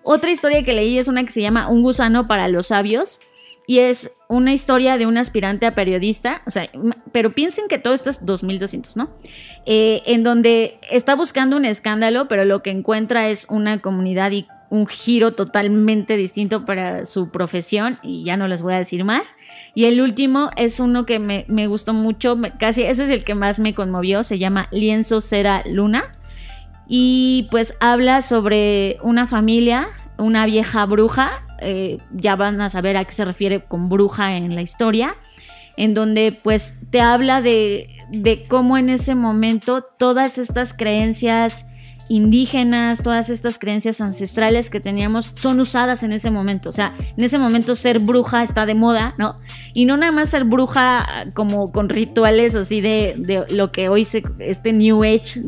Otra historia que leí es una que se llama Un gusano para los sabios, y es una historia de un aspirante a periodista, o sea, pero piensen que todo esto es 2200, ¿no? En donde está buscando un escándalo, pero lo que encuentra es una comunidad y un giro totalmente distinto para su profesión, y ya no les voy a decir más. Y el último es uno que me gustó mucho, casi ese es el que más me conmovió, se llama Lienzo, Cera, Luna, y pues habla sobre una familia, una vieja bruja, ya van a saber a qué se refiere con bruja en la historia, en donde pues te habla de cómo en ese momento todas estas creencias indígenas, todas estas creencias ancestrales que teníamos son usadas en ese momento. O sea, en ese momento ser bruja está de moda, ¿no? Y no nada más ser bruja como con rituales así de lo que hoy este New Age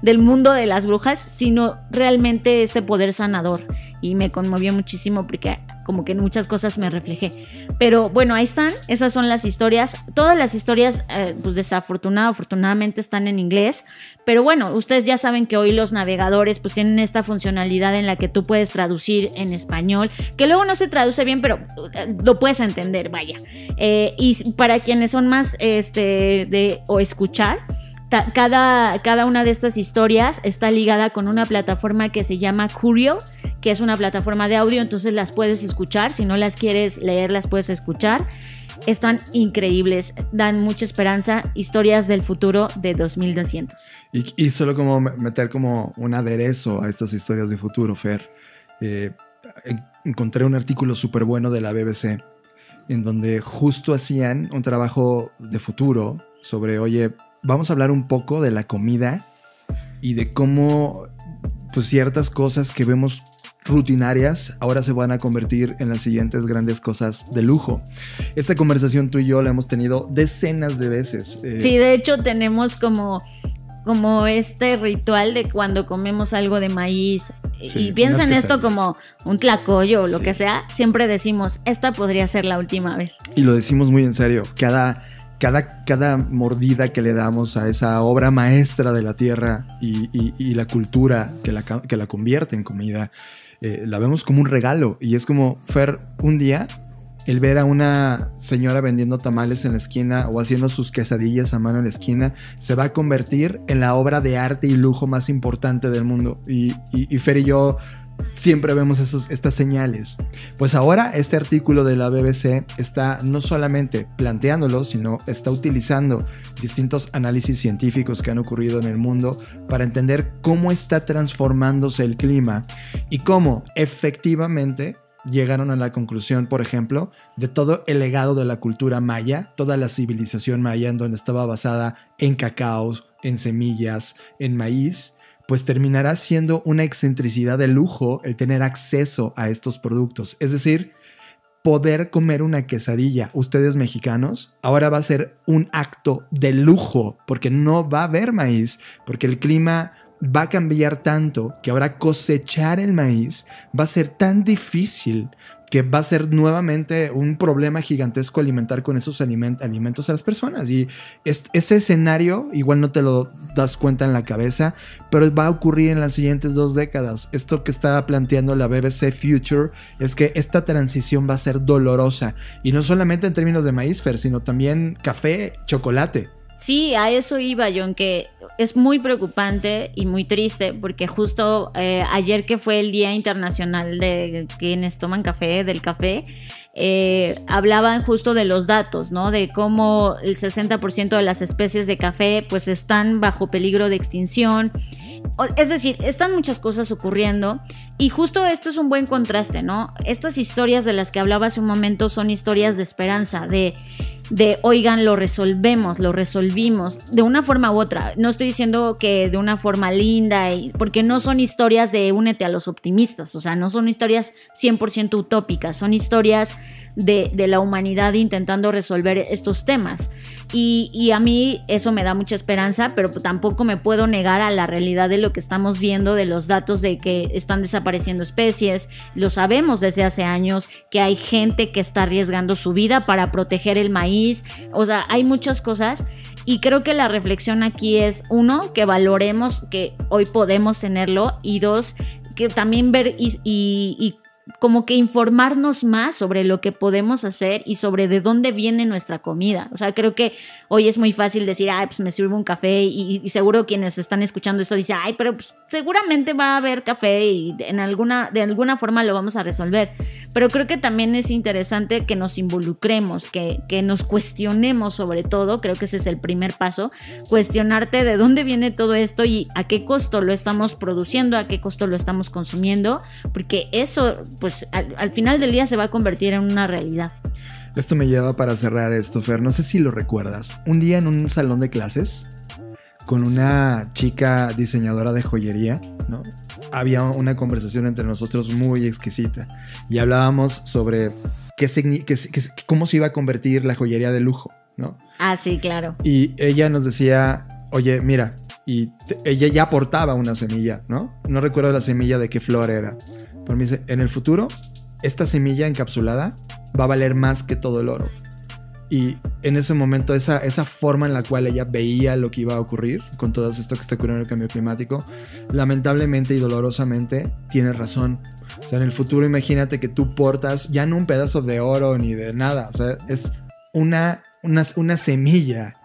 del mundo de las brujas, sino realmente este poder sanador. Y me conmovió muchísimo porque como que en muchas cosas me reflejé. Pero bueno, ahí están, esas son las historias. Todas las historias, pues afortunadamente están en inglés. Pero bueno, ustedes ya saben que hoy los navegadores pues tienen esta funcionalidad en la que tú puedes traducir en español, que luego no se traduce bien, pero lo puedes entender, vaya. Y para quienes son más o escuchar, cada una de estas historias está ligada con una plataforma que se llama Curial, que es una plataforma de audio, entonces las puedes escuchar. Si no las quieres leer, las puedes escuchar. Están increíbles, dan mucha esperanza. Historias del futuro de 2200. Y solo como meter como un aderezo a estas historias de futuro, Fer. Encontré un artículo súper bueno de la BBC en donde justo hacían un trabajo de futuro sobre, oye, vamos a hablar un poco de la comida y de cómo pues, ciertas cosas que vemos rutinarias ahora se van a convertir en las siguientes grandes cosas de lujo. Esta conversación tú y yo la hemos tenido decenas de veces. Sí, de hecho tenemos como este ritual de cuando comemos algo de maíz, sí, y piensan esto como un tlacoyo o lo que sea, siempre decimos, esta podría ser la última vez. Y lo decimos muy en serio. Cada mordida que le damos a esa obra maestra de la tierra y la cultura que la convierte en comida, la vemos como un regalo. Y es como, Fer, un día el ver a una señora vendiendo tamales en la esquina o haciendo sus quesadillas a mano en la esquina se va a convertir en la obra de arte y lujo más importante del mundo. Y Fer y yo siempre vemos estas señales. Pues ahora este artículo de la BBC está no solamente planteándolo, sino está utilizando distintos análisis científicos que han ocurrido en el mundo para entender cómo está transformándose el clima y cómo efectivamente llegaron a la conclusión, por ejemplo, de todo el legado de la cultura maya, toda la civilización maya en donde estaba basada en cacaos, en semillas, en maíz, pues terminará siendo una excentricidad de lujo el tener acceso a estos productos. Es decir, poder comer una quesadilla, ustedes mexicanos, ahora va a ser un acto de lujo porque no va a haber maíz, porque el clima va a cambiar tanto que ahora cosechar el maíz va a ser tan difícil que va a ser nuevamente un problema gigantesco alimentar con esos alimentos a las personas. Y ese escenario igual no te lo das cuenta en la cabeza, pero va a ocurrir en las siguientes 2 décadas. Esto que está planteando la BBC Future es que esta transición va a ser dolorosa. Y no solamente en términos de maíz, Fer, sino también café, chocolate. Sí, a eso iba yo, en que es muy preocupante y muy triste, porque justo ayer, que fue el Día Internacional de quienes toman café, del café, hablaban justo de los datos, ¿no? De cómo el 60% de las especies de café pues están bajo peligro de extinción. Es decir, están muchas cosas ocurriendo y justo esto es un buen contraste, ¿no? Estas historias de las que hablaba hace un momento son historias de esperanza, de oigan, lo resolvimos de una forma u otra. No estoy diciendo que de una forma linda, porque no son historias de únete a los optimistas, o sea, no son historias 100% utópicas, son historias de la humanidad intentando resolver estos temas. Y a mí eso me da mucha esperanza, pero tampoco me puedo negar a la realidad de lo que estamos viendo, de los datos de que están desapareciendo especies. Lo sabemos desde hace años, que hay gente que está arriesgando su vida para proteger el maíz. O sea, hay muchas cosas. Y creo que la reflexión aquí es, uno, que valoremos que hoy podemos tenerlo, y dos, que también ver y como que informarnos más sobre lo que podemos hacer y sobre de dónde viene nuestra comida. O sea, creo que hoy es muy fácil decir, ay, pues me sirvo un café, y seguro quienes están escuchando esto dicen, ay, pero pues seguramente va a haber café y de alguna forma lo vamos a resolver. Pero creo que también es interesante que nos involucremos, que nos cuestionemos sobre todo. Creo que ese es el primer paso, cuestionarte de dónde viene todo esto y a qué costo lo estamos produciendo, a qué costo lo estamos consumiendo, porque eso pues al final del día se va a convertir en una realidad. Esto me lleva para cerrar esto, Fer. No sé si lo recuerdas. Un día en un salón de clases con una chica diseñadora de joyería, ¿no? Había una conversación entre nosotros muy exquisita y hablábamos sobre cómo se iba a convertir la joyería de lujo, ¿no? Ah, sí, claro. Y ella nos decía, oye, mira, ella ya aportaba una semilla, ¿no? No recuerdo la semilla de qué flor era. Pero me dice, en el futuro, esta semilla encapsulada va a valer más que todo el oro. Y en ese momento, esa forma en la cual ella veía lo que iba a ocurrir con todo esto que está ocurriendo en el cambio climático, lamentablemente y dolorosamente, tiene razón. O sea, en el futuro, imagínate que tú portas ya no un pedazo de oro ni de nada. O sea, es una semilla.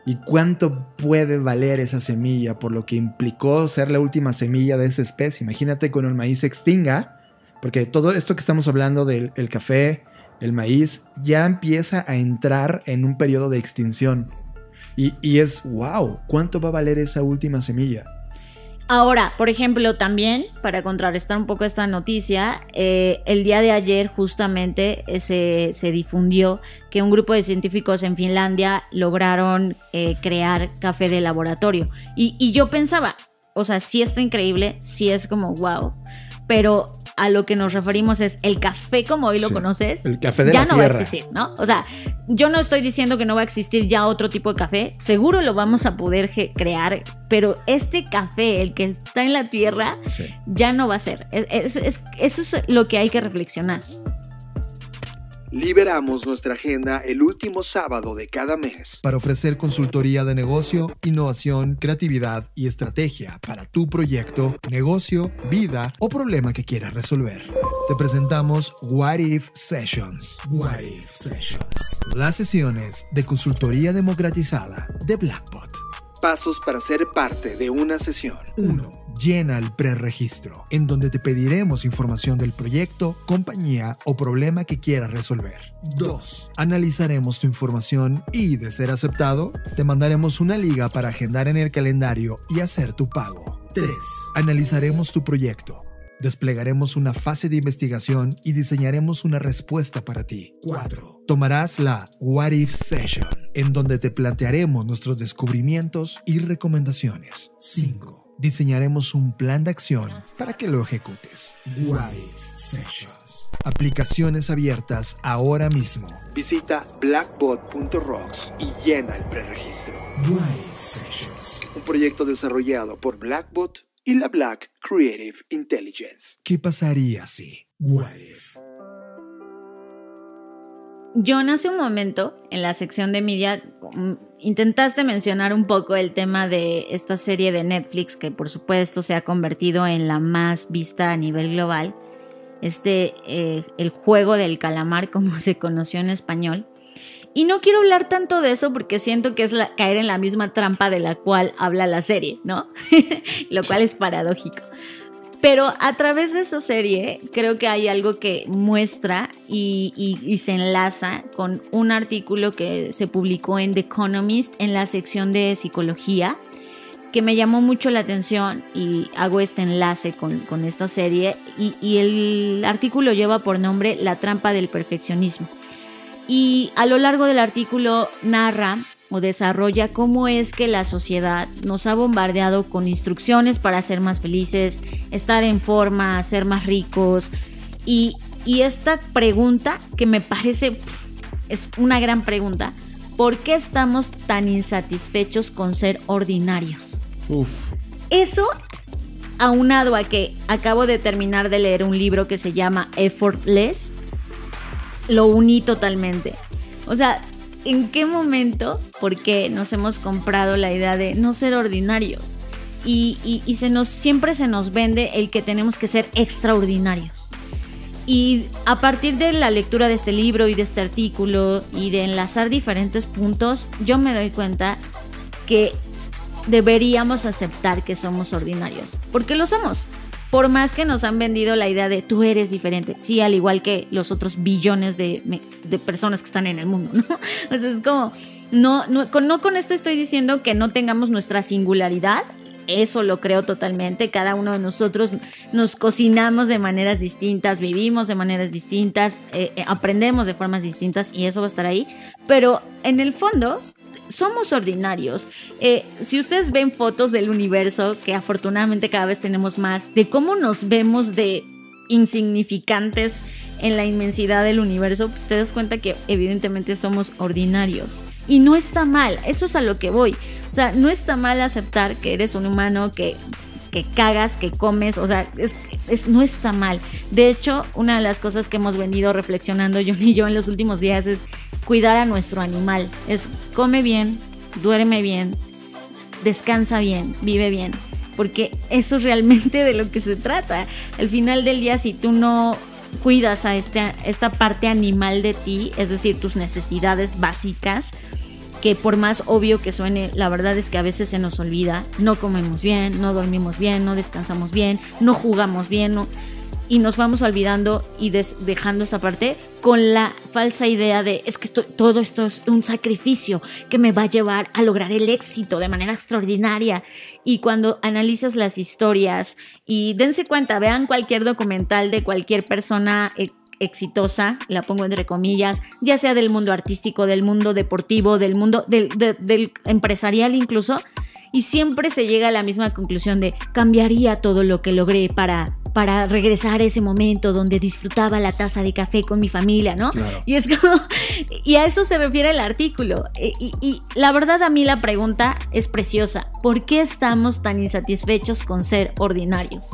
¿Y cuánto puede valer esa semilla por lo que implicó ser la última semilla de esa especie? Imagínate cuando el maíz se extinga, porque todo esto que estamos hablando del café, el maíz, ya empieza a entrar en un periodo de extinción. Y es, wow, ¿cuánto va a valer esa última semilla? Ahora, por ejemplo, también, para contrarrestar un poco esta noticia, el día de ayer justamente se difundió que un grupo de científicos en Finlandia lograron crear café de laboratorio. Y yo pensaba, o sea, sí está increíble, sí es como wow, pero a lo que nos referimos es el café como hoy lo conoces, el café de ya la no tierra. va a existir, ¿no? O sea, yo no estoy diciendo que no va a existir ya otro tipo de café, seguro lo vamos a poder crear, pero este café, el que está en la tierra, ya no va a ser. Eso es lo que hay que reflexionar. Liberamos nuestra agenda el último sábado de cada mes para ofrecer consultoría de negocio, innovación, creatividad y estrategia para tu proyecto, negocio, vida o problema que quieras resolver. Te presentamos What If Sessions. What If Sessions. Las sesiones de consultoría democratizada de Blackbot. Pasos para ser parte de una sesión. 1. Llena el preregistro, en donde te pediremos información del proyecto, compañía o problema que quieras resolver. 2. Analizaremos tu información y, de ser aceptado, te mandaremos una liga para agendar en el calendario y hacer tu pago. 3. Analizaremos tu proyecto. Desplegaremos una fase de investigación y diseñaremos una respuesta para ti. 4. Tomarás la What If Session, en donde te plantearemos nuestros descubrimientos y recomendaciones. 5. Diseñaremos un plan de acción para que lo ejecutes. What If Sessions. Aplicaciones abiertas ahora mismo. Visita blackbot.rocks y llena el preregistro. What If Sessions. Un proyecto desarrollado por Blackbot y la Black Creative Intelligence. ¿Qué pasaría si? What If. John, hace un momento, en la sección de media, intentaste mencionar un poco el tema de esta serie de Netflix, que por supuesto se ha convertido en la más vista a nivel global. El juego del calamar, como se conoció en español. Y no quiero hablar tanto de eso porque siento que es caer en la misma trampa de la cual habla la serie, ¿no? Lo cual es paradójico. Pero a través de esa serie creo que hay algo que muestra y se enlaza con un artículo que se publicó en The Economist en la sección de psicología, que me llamó mucho la atención y hago este enlace con esta serie. Y el artículo lleva por nombre La trampa del perfeccionismo. Y a lo largo del artículo narra o desarrolla cómo es que la sociedad nos ha bombardeado con instrucciones para ser más felices, estar en forma, ser más ricos. Y esta pregunta que me parece es una gran pregunta: ¿por qué estamos tan insatisfechos con ser ordinarios? Eso, aunado a que acabo de terminar de leer un libro que se llama Effortless, lo uní totalmente. O sea, ¿en qué momento? Porque nos hemos comprado la idea de no ser ordinarios y siempre se nos vende el que tenemos que ser extraordinarios. Y a partir de la lectura de este libro y de este artículo y de enlazar diferentes puntos, yo me doy cuenta que deberíamos aceptar que somos ordinarios, porque lo somos. Por más que nos han vendido la idea de tú eres diferente, sí, al igual que los otros billones de personas que están en el mundo, ¿no? O sea, es como, no con esto estoy diciendo que no tengamos nuestra singularidad. Eso lo creo totalmente. Cada uno de nosotros nos cocinamos de maneras distintas, vivimos de maneras distintas, aprendemos de formas distintas y eso va a estar ahí. Pero en el fondo somos ordinarios. Si ustedes ven fotos del universo, que afortunadamente cada vez tenemos más, de cómo nos vemos de insignificantes en la inmensidad del universo, pues te das cuenta que evidentemente somos ordinarios. Y no está mal, eso es a lo que voy. O sea, no está mal aceptar que eres un humano, que cagas, que comes, o sea, no está mal. De hecho, una de las cosas que hemos venido reflexionando John y yo en los últimos días es cuidar a nuestro animal. Es come bien, duerme bien, descansa bien, vive bien. Porque eso es realmente de lo que se trata. Al final del día, si tú no cuidas a esta parte animal de ti, es decir, tus necesidades básicas, que por más obvio que suene, la verdad es que a veces se nos olvida. No comemos bien, no dormimos bien, no descansamos bien, no jugamos bien, y nos vamos olvidando y dejando esa parte con la falsa idea de es que todo esto es un sacrificio que me va a llevar a lograr el éxito de manera extraordinaria. Y cuando analizas las historias, y dense cuenta, vean cualquier documental de cualquier persona exitosa, la pongo entre comillas, ya sea del mundo artístico, del mundo deportivo, del mundo del empresarial incluso, y siempre se llega a la misma conclusión de cambiaría todo lo que logré para regresar a ese momento donde disfrutaba la taza de café con mi familia, ¿no? Claro. Y es como, y a eso se refiere el artículo. Y la verdad, a mí la pregunta es preciosa. ¿Por qué estamos tan insatisfechos con ser ordinarios?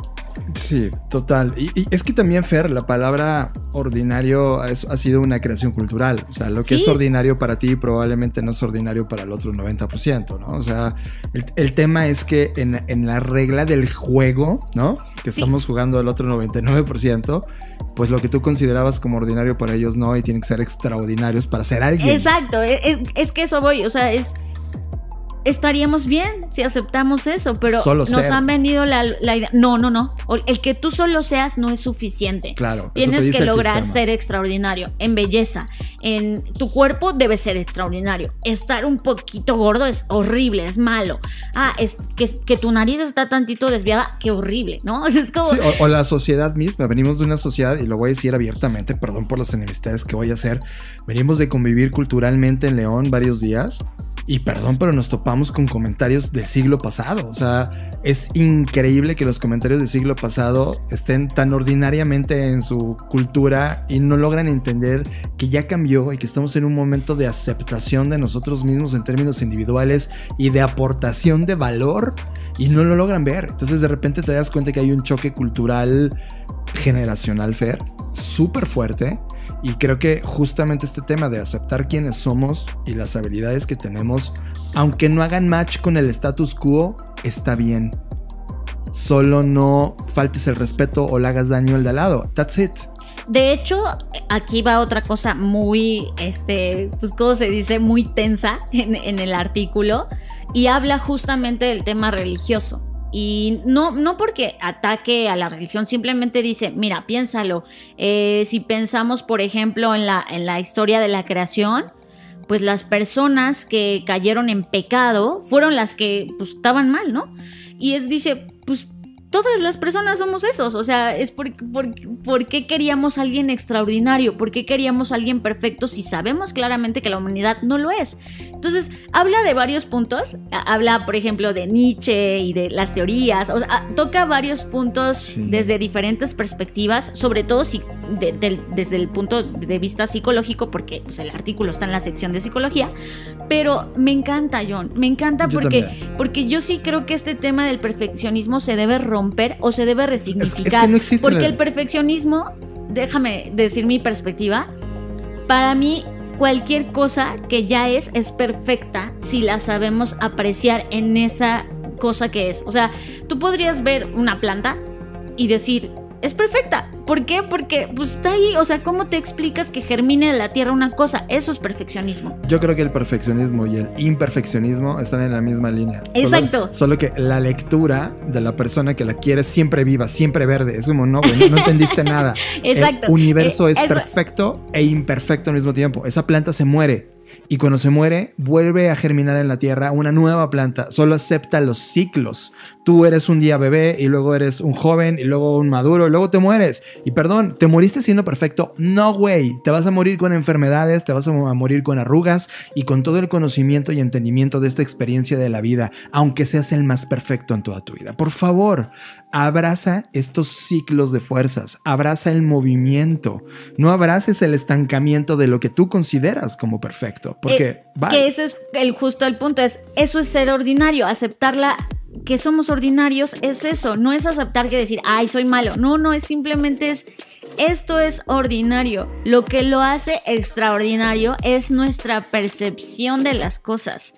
Sí, total. Y es que también, Fer, la palabra ordinario ha sido una creación cultural. O sea, lo que es ordinario para ti probablemente no es ordinario para el otro 90%, ¿no? O sea, el tema es que en la regla del juego, ¿no? Que estamos jugando al otro 99%, pues lo que tú considerabas como ordinario para ellos no, y tienen que ser extraordinarios para ser alguien. Exacto, es que eso voy, o sea, estaríamos bien si aceptamos eso, pero solo nos han vendido la idea. No. El que tú solo seas no es suficiente. Claro. Tienes que lograr ser extraordinario. En belleza, en tu cuerpo debe ser extraordinario. Estar un poquito gordo es horrible, es malo. Es que tu nariz está tantito desviada, qué horrible, ¿no? Es como... Sí, o la sociedad misma. Venimos de una sociedad, y lo voy a decir abiertamente, perdón por las enemistades que voy a hacer. Venimos de convivir culturalmente en León varios días. Y perdón, pero nos topamos con comentarios del siglo pasado. O sea, es increíble que los comentarios del siglo pasado estén tan ordinariamente en su cultura y no logran entender que ya cambió y que estamos en un momento de aceptación de nosotros mismos en términos individuales y de aportación de valor, y no lo logran ver. Entonces de repente te das cuenta que hay un choque cultural generacional, Fer, súper fuerte. Y creo que justamente este tema de aceptar quiénes somos y las habilidades que tenemos, aunque no hagan match con el status quo, está bien. Solo no faltes el respeto o le hagas daño al de al lado. That's it. De hecho, aquí va otra cosa muy, pues ¿cómo se dice? Muy tensa en el artículo, y habla justamente del tema religioso. Y no porque ataque a la religión, simplemente dice, mira, piénsalo, si pensamos por ejemplo en la historia de la creación, pues las personas que cayeron en pecado fueron las que pues estaban mal, ¿no? Y dice, pues todas las personas somos esos, o sea, es por qué queríamos a alguien extraordinario, por qué queríamos a alguien perfecto si sabemos claramente que la humanidad no lo es. Entonces, habla de varios puntos, habla, por ejemplo, de Nietzsche y de las teorías, o sea, toca varios puntos desde diferentes perspectivas, sobre todo desde el punto de vista psicológico, porque pues, el artículo está en la sección de psicología, pero me encanta, John, me encanta porque yo sí creo que este tema del perfeccionismo se debe romper o se debe resignificar. Es que no existe porque el perfeccionismo, déjame decir mi perspectiva, para mí cualquier cosa que ya es perfecta si la sabemos apreciar en esa cosa que es. O sea, tú podrías ver una planta y decir, es perfecta. ¿Por qué? Porque pues está ahí. O sea, ¿cómo te explicas que germine de la tierra una cosa? Eso es perfeccionismo. Yo creo que el perfeccionismo y el imperfeccionismo están en la misma línea. Exacto. Solo que la lectura de la persona que la quiere siempre viva, siempre verde. Es como, no, güey, no entendiste nada. Exacto. El universo es perfecto e imperfecto al mismo tiempo. Esa planta se muere. Y cuando se muere, vuelve a germinar en la tierra una nueva planta. Solo acepta los ciclos. Tú eres un día bebé y luego eres un joven y luego un maduro y luego te mueres. Y perdón, ¿te moriste siendo perfecto? No, güey. Te vas a morir con enfermedades, te vas a morir con arrugas y con todo el conocimiento y entendimiento de esta experiencia de la vida, aunque seas el más perfecto en toda tu vida. Por favor, abraza estos ciclos de fuerzas. Abraza el movimiento. No abraces el estancamiento de lo que tú consideras como perfecto. Porque que ese es justo el punto, eso es ser ordinario, aceptarla, que somos ordinarios es eso, no es aceptar que decir, ay, soy malo, no, es simplemente esto es ordinario, lo que lo hace extraordinario es nuestra percepción de las cosas.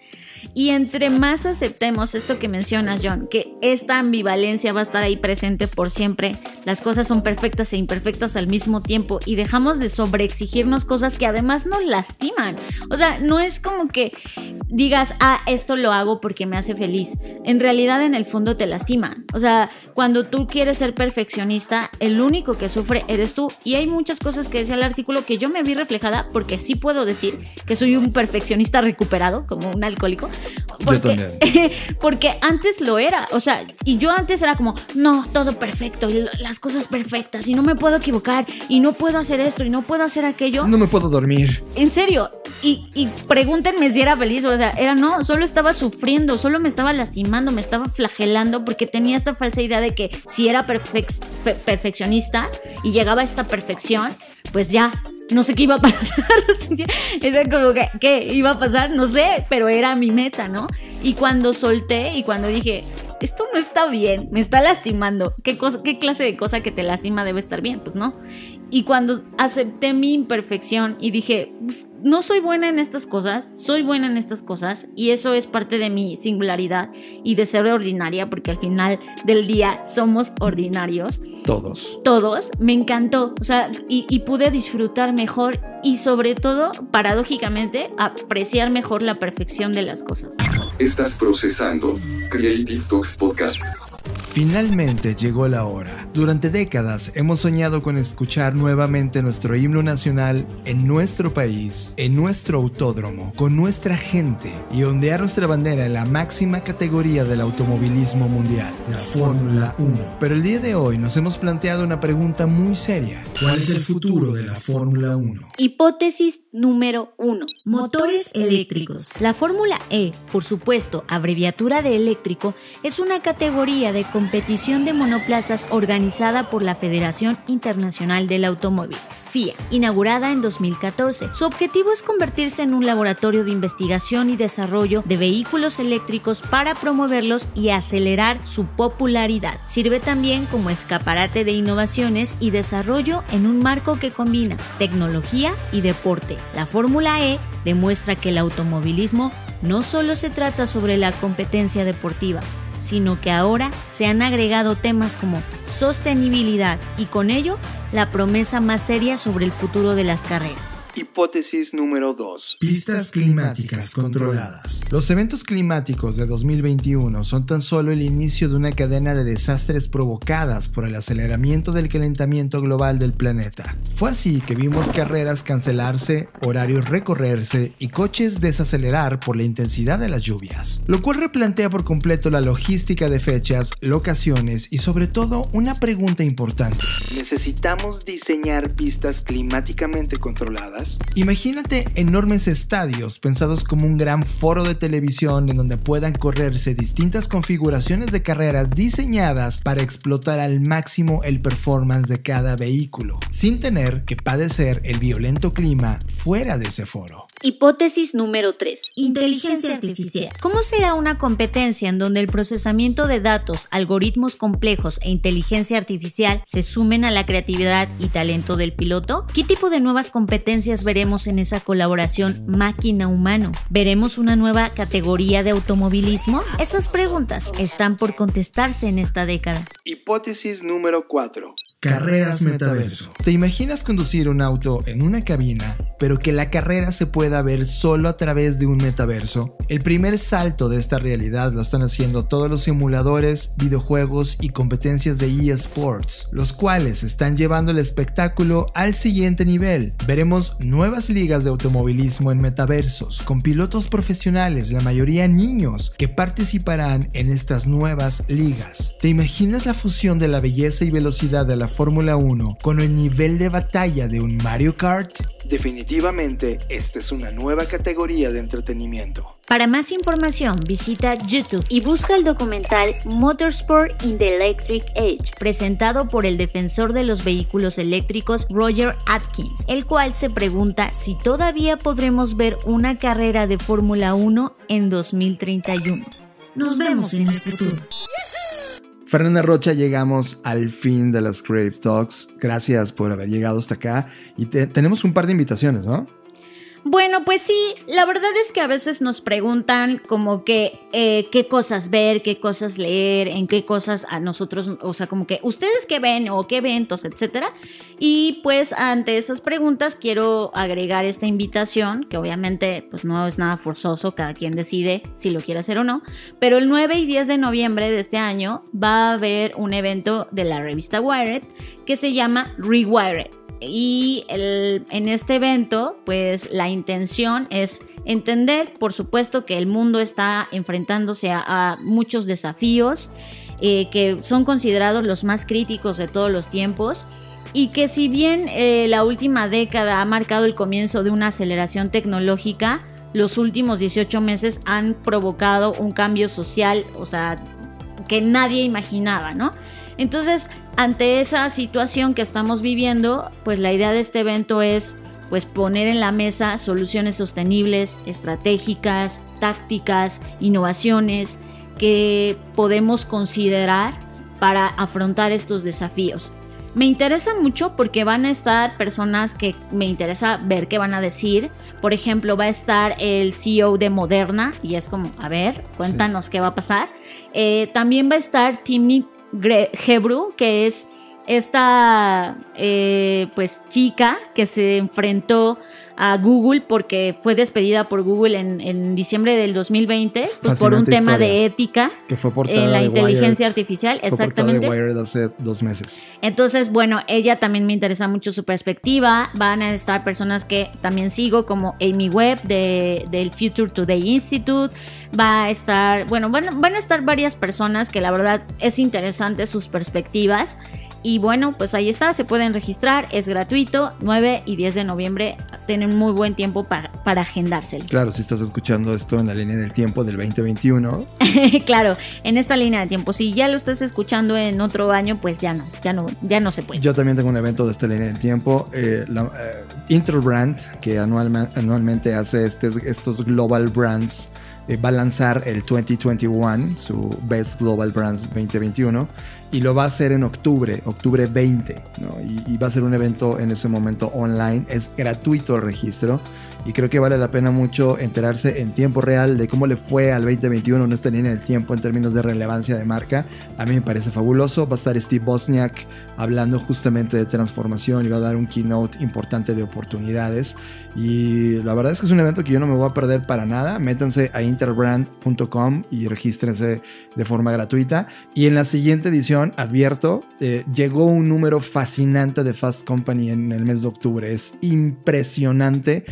Y entre más aceptemos esto que mencionas, John, que esta ambivalencia va a estar ahí presente por siempre, las cosas son perfectas e imperfectas al mismo tiempo y dejamos de sobreexigirnos cosas que además nos lastiman. O sea, no es como que digas, esto lo hago porque me hace feliz. En realidad, en el fondo te lastima. O sea, cuando tú quieres ser perfeccionista, el único que sufre eres tú. Y hay muchas cosas que decía el artículo que yo me vi reflejada porque sí puedo decir que soy un perfeccionista recuperado, como un alcohólico. Porque antes lo era, o sea, y yo antes era como, no, todo perfecto, y las cosas perfectas, y no me puedo equivocar, y no puedo hacer esto, y no puedo hacer aquello. No me puedo dormir. En serio, y pregúntenme si era feliz, o sea, no, solo estaba sufriendo, solo me estaba lastimando, me estaba flagelando, porque tenía esta falsa idea de que si era perfeccionista y llegaba a esta perfección, pues ya. No sé qué iba a pasar. Era como que, ¿qué iba a pasar? No sé, pero era mi meta, ¿no? Y cuando solté y cuando dije, esto no está bien, me está lastimando. ¿Qué clase de cosa que te lastima debe estar bien? Pues no. Y cuando acepté mi imperfección y dije, no soy buena en estas cosas, soy buena en estas cosas, y eso es parte de mi singularidad y de ser ordinaria, porque al final del día somos ordinarios. Todos, me encantó, o sea, y pude disfrutar mejor y sobre todo, paradójicamente, apreciar mejor la perfección de las cosas. Estás procesando Creative Talks Podcast. Finalmente llegó la hora. Durante décadas hemos soñado con escuchar nuevamente nuestro himno nacional en nuestro país, en nuestro autódromo, con nuestra gente y ondear nuestra bandera en la máxima categoría del automovilismo mundial, la Fórmula 1. Pero el día de hoy nos hemos planteado una pregunta muy seria. ¿Cuál es el futuro de la Fórmula 1? Hipótesis número 1. Motores eléctricos. La Fórmula E, por supuesto, abreviatura de eléctrico, es una categoría de competición de monoplazas organizada por la Federación Internacional del Automóvil, FIA, inaugurada en 2014. Su objetivo es convertirse en un laboratorio de investigación y desarrollo de vehículos eléctricos para promoverlos y acelerar su popularidad. Sirve también como escaparate de innovaciones y desarrollo en un marco que combina tecnología y deporte. La Fórmula E demuestra que el automovilismo no solo se trata sobre la competencia deportiva, sino que ahora se han agregado temas como sostenibilidad y con ello la promesa más seria sobre el futuro de las carreras. Hipótesis número 2. Pistas climáticas controladas. Los eventos climáticos de 2021 son tan solo el inicio de una cadena de desastres provocadas por el aceleramiento del calentamiento global del planeta. Fue así que vimos carreras cancelarse, horarios recorrerse y coches desacelerar por la intensidad de las lluvias, lo cual replantea por completo la logística de fechas, locaciones y sobre todo una pregunta importante. ¿Necesitamos diseñar pistas climáticamente controladas? Imagínate enormes estadios pensados como un gran foro de televisión en donde puedan correrse distintas configuraciones de carreras diseñadas para explotar al máximo el performance de cada vehículo, sin tener que padecer el violento clima fuera de ese foro. Hipótesis número 3. Inteligencia artificial. ¿Cómo será una competencia en donde el procesamiento de datos, algoritmos complejos e inteligencia artificial se sumen a la creatividad y talento del piloto? ¿Qué tipo de nuevas competencias veremos en esa colaboración máquina-humano? ¿Veremos una nueva categoría de automovilismo? Esas preguntas están por contestarse en esta década. Hipótesis número 4. Carreras metaverso. ¿Te imaginas conducir un auto en una cabina, pero que la carrera se pueda ver solo a través de un metaverso? El primer salto de esta realidad lo están haciendo todos los simuladores, videojuegos y competencias de eSports, los cuales están llevando el espectáculo al siguiente nivel. Veremos nuevas ligas de automovilismo en metaversos, con pilotos profesionales, la mayoría niños, que participarán en estas nuevas ligas. ¿Te imaginas la fusión de la belleza y velocidad de la Fórmula 1 con el nivel de batalla de un Mario Kart? Definitivamente, esta es una nueva categoría de entretenimiento. Para más información, visita YouTube y busca el documental Motorsport in the Electric Age, presentado por el defensor de los vehículos eléctricos Roger Atkins, el cual se pregunta si todavía podremos ver una carrera de Fórmula 1 en 2031. Nos vemos en el futuro. Fernanda Rocha, llegamos al fin de las Creative Talks. Gracias por haber llegado hasta acá. Y tenemos un par de invitaciones, ¿no? Bueno, pues sí, la verdad es que a veces nos preguntan como que qué cosas ver, qué cosas leer, en qué cosas a nosotros, o sea, como que ustedes qué ven o qué eventos, etcétera. Y pues ante esas preguntas quiero agregar esta invitación, que obviamente pues no es nada forzoso, cada quien decide si lo quiere hacer o no, pero el 9 y 10 de noviembre de este año va a haber un evento de la revista Wired que se llama Rewired. Y en este evento, pues la intención es entender, por supuesto, que el mundo está enfrentándose a muchos desafíos que son considerados los más críticos de todos los tiempos. Y que si bien la última década ha marcado el comienzo de una aceleración tecnológica, los últimos 18 meses han provocado un cambio social, o sea, que nadie imaginaba, ¿no? Entonces, ante esa situación que estamos viviendo, pues la idea de este evento es pues poner en la mesa soluciones sostenibles, estratégicas, tácticas, innovaciones que podemos considerar para afrontar estos desafíos. Me interesa mucho porque van a estar personas que me interesa ver qué van a decir. Por ejemplo, va a estar el CEO de Moderna y es como, a ver, cuéntanos qué va a pasar. También va a estar Timnit Gebru, que es esta pues chica que se enfrentó a Google porque fue despedida por Google en diciembre del 2020 pues por un tema de ética que fue en la inteligencia artificial. Exactamente. Fue Wired hace 2 meses. Entonces, bueno, ella también me interesa mucho su perspectiva. Van a estar personas que también sigo, como Amy Webb del Future Today Institute. Va a estar, bueno, van a estar varias personas que la verdad es interesante sus perspectivas. Y bueno, pues ahí está, se pueden registrar, es gratuito, 9 y 10 de noviembre, tienen muy buen tiempo para agendárselo. Claro, si estás escuchando esto en la línea del tiempo del 2021. Claro, en esta línea de tiempo. Si ya lo estás escuchando en otro año, pues ya no se puede. Yo también tengo un evento de esta línea del tiempo, Interbrand, que anualmente hace estos Global Brands va a lanzar el 2021, su Best Global Brands 2021, y lo va a hacer en octubre 20, ¿no? Y va a ser un evento en ese momento online. Es gratuito el registro y creo que vale la pena mucho enterarse en tiempo real de cómo le fue al 2021. No está ni en el tiempo en términos de relevancia de marca. A mí me parece fabuloso. Va a estar Steve Wozniak hablando justamente de transformación y va a dar un keynote importante de oportunidades. Y la verdad es que es un evento que yo no me voy a perder para nada. Métanse a interbrand.com y regístrense de forma gratuita. Y en la siguiente edición, advierto, llegó un número fascinante de Fast Company en el mes de octubre. Es impresionante.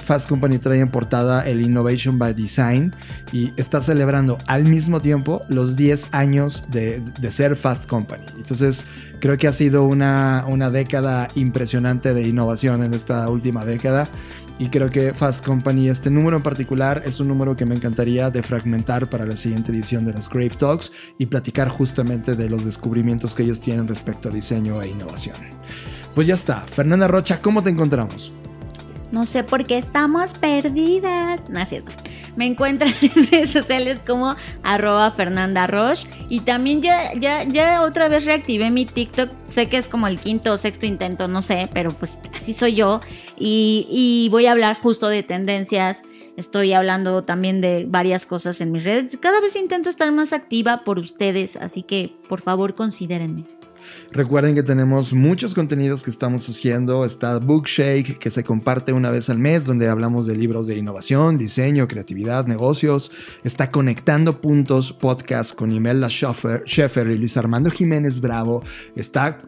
Fast Company trae en portada el Innovation by Design y está celebrando al mismo tiempo los 10 años de ser Fast Company. Entonces creo que ha sido una década impresionante de innovación en esta última década. Y creo que Fast Company, este número en particular, es un número que me encantaría defragmentar para la siguiente edición de las Crave Talks y platicar justamente de los descubrimientos que ellos tienen respecto a diseño e innovación. Pues ya está. Fernanda Rocha, ¿cómo te encontramos? No sé por qué estamos perdidas. No es cierto. Me encuentran en redes sociales como @FernandaRoche. Y también ya otra vez reactivé mi TikTok. Sé que es como el 5º o 6º intento, no sé, pero pues así soy yo. Y voy a hablar justo de tendencias. Estoy hablando también de varias cosas en mis redes. Cada vez intento estar más activa por ustedes, así que por favor considérenme. Recuerden que tenemos muchos contenidos que estamos haciendo. Está Bookshake, que se comparte una vez al mes, donde hablamos de libros de innovación, diseño, creatividad, negocios. Está Conectando Puntos Podcast con Imelda Schaeffer y Luis Armando Jiménez Bravo.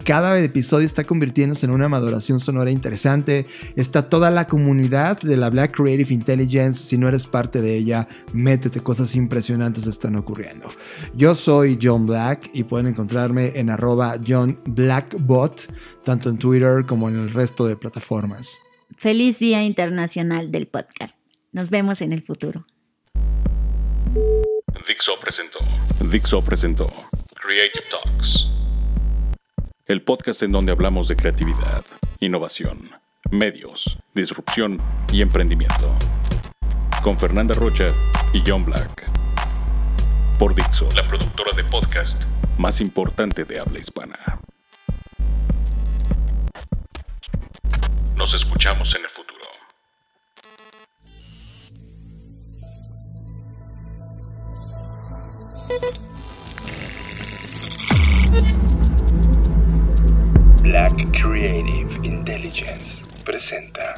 Cada episodio está convirtiéndose en una maduración sonora interesante. Está toda la comunidad de la Black Creative Intelligence. Si no eres parte de ella, métete, cosas impresionantes están ocurriendo. Yo soy John Black y pueden encontrarme en @JohnBlackBot, tanto en Twitter como en el resto de plataformas. Feliz Día Internacional del Podcast. Nos vemos en el futuro. Dixo presentó Creative Talks, el podcast en donde hablamos de creatividad, innovación, medios, disrupción y emprendimiento. Con Fernanda Rocha y John Black. Por Dixo, la productora de podcast más importante de habla hispana. Nos escuchamos en el futuro. Black Creative Intelligence presenta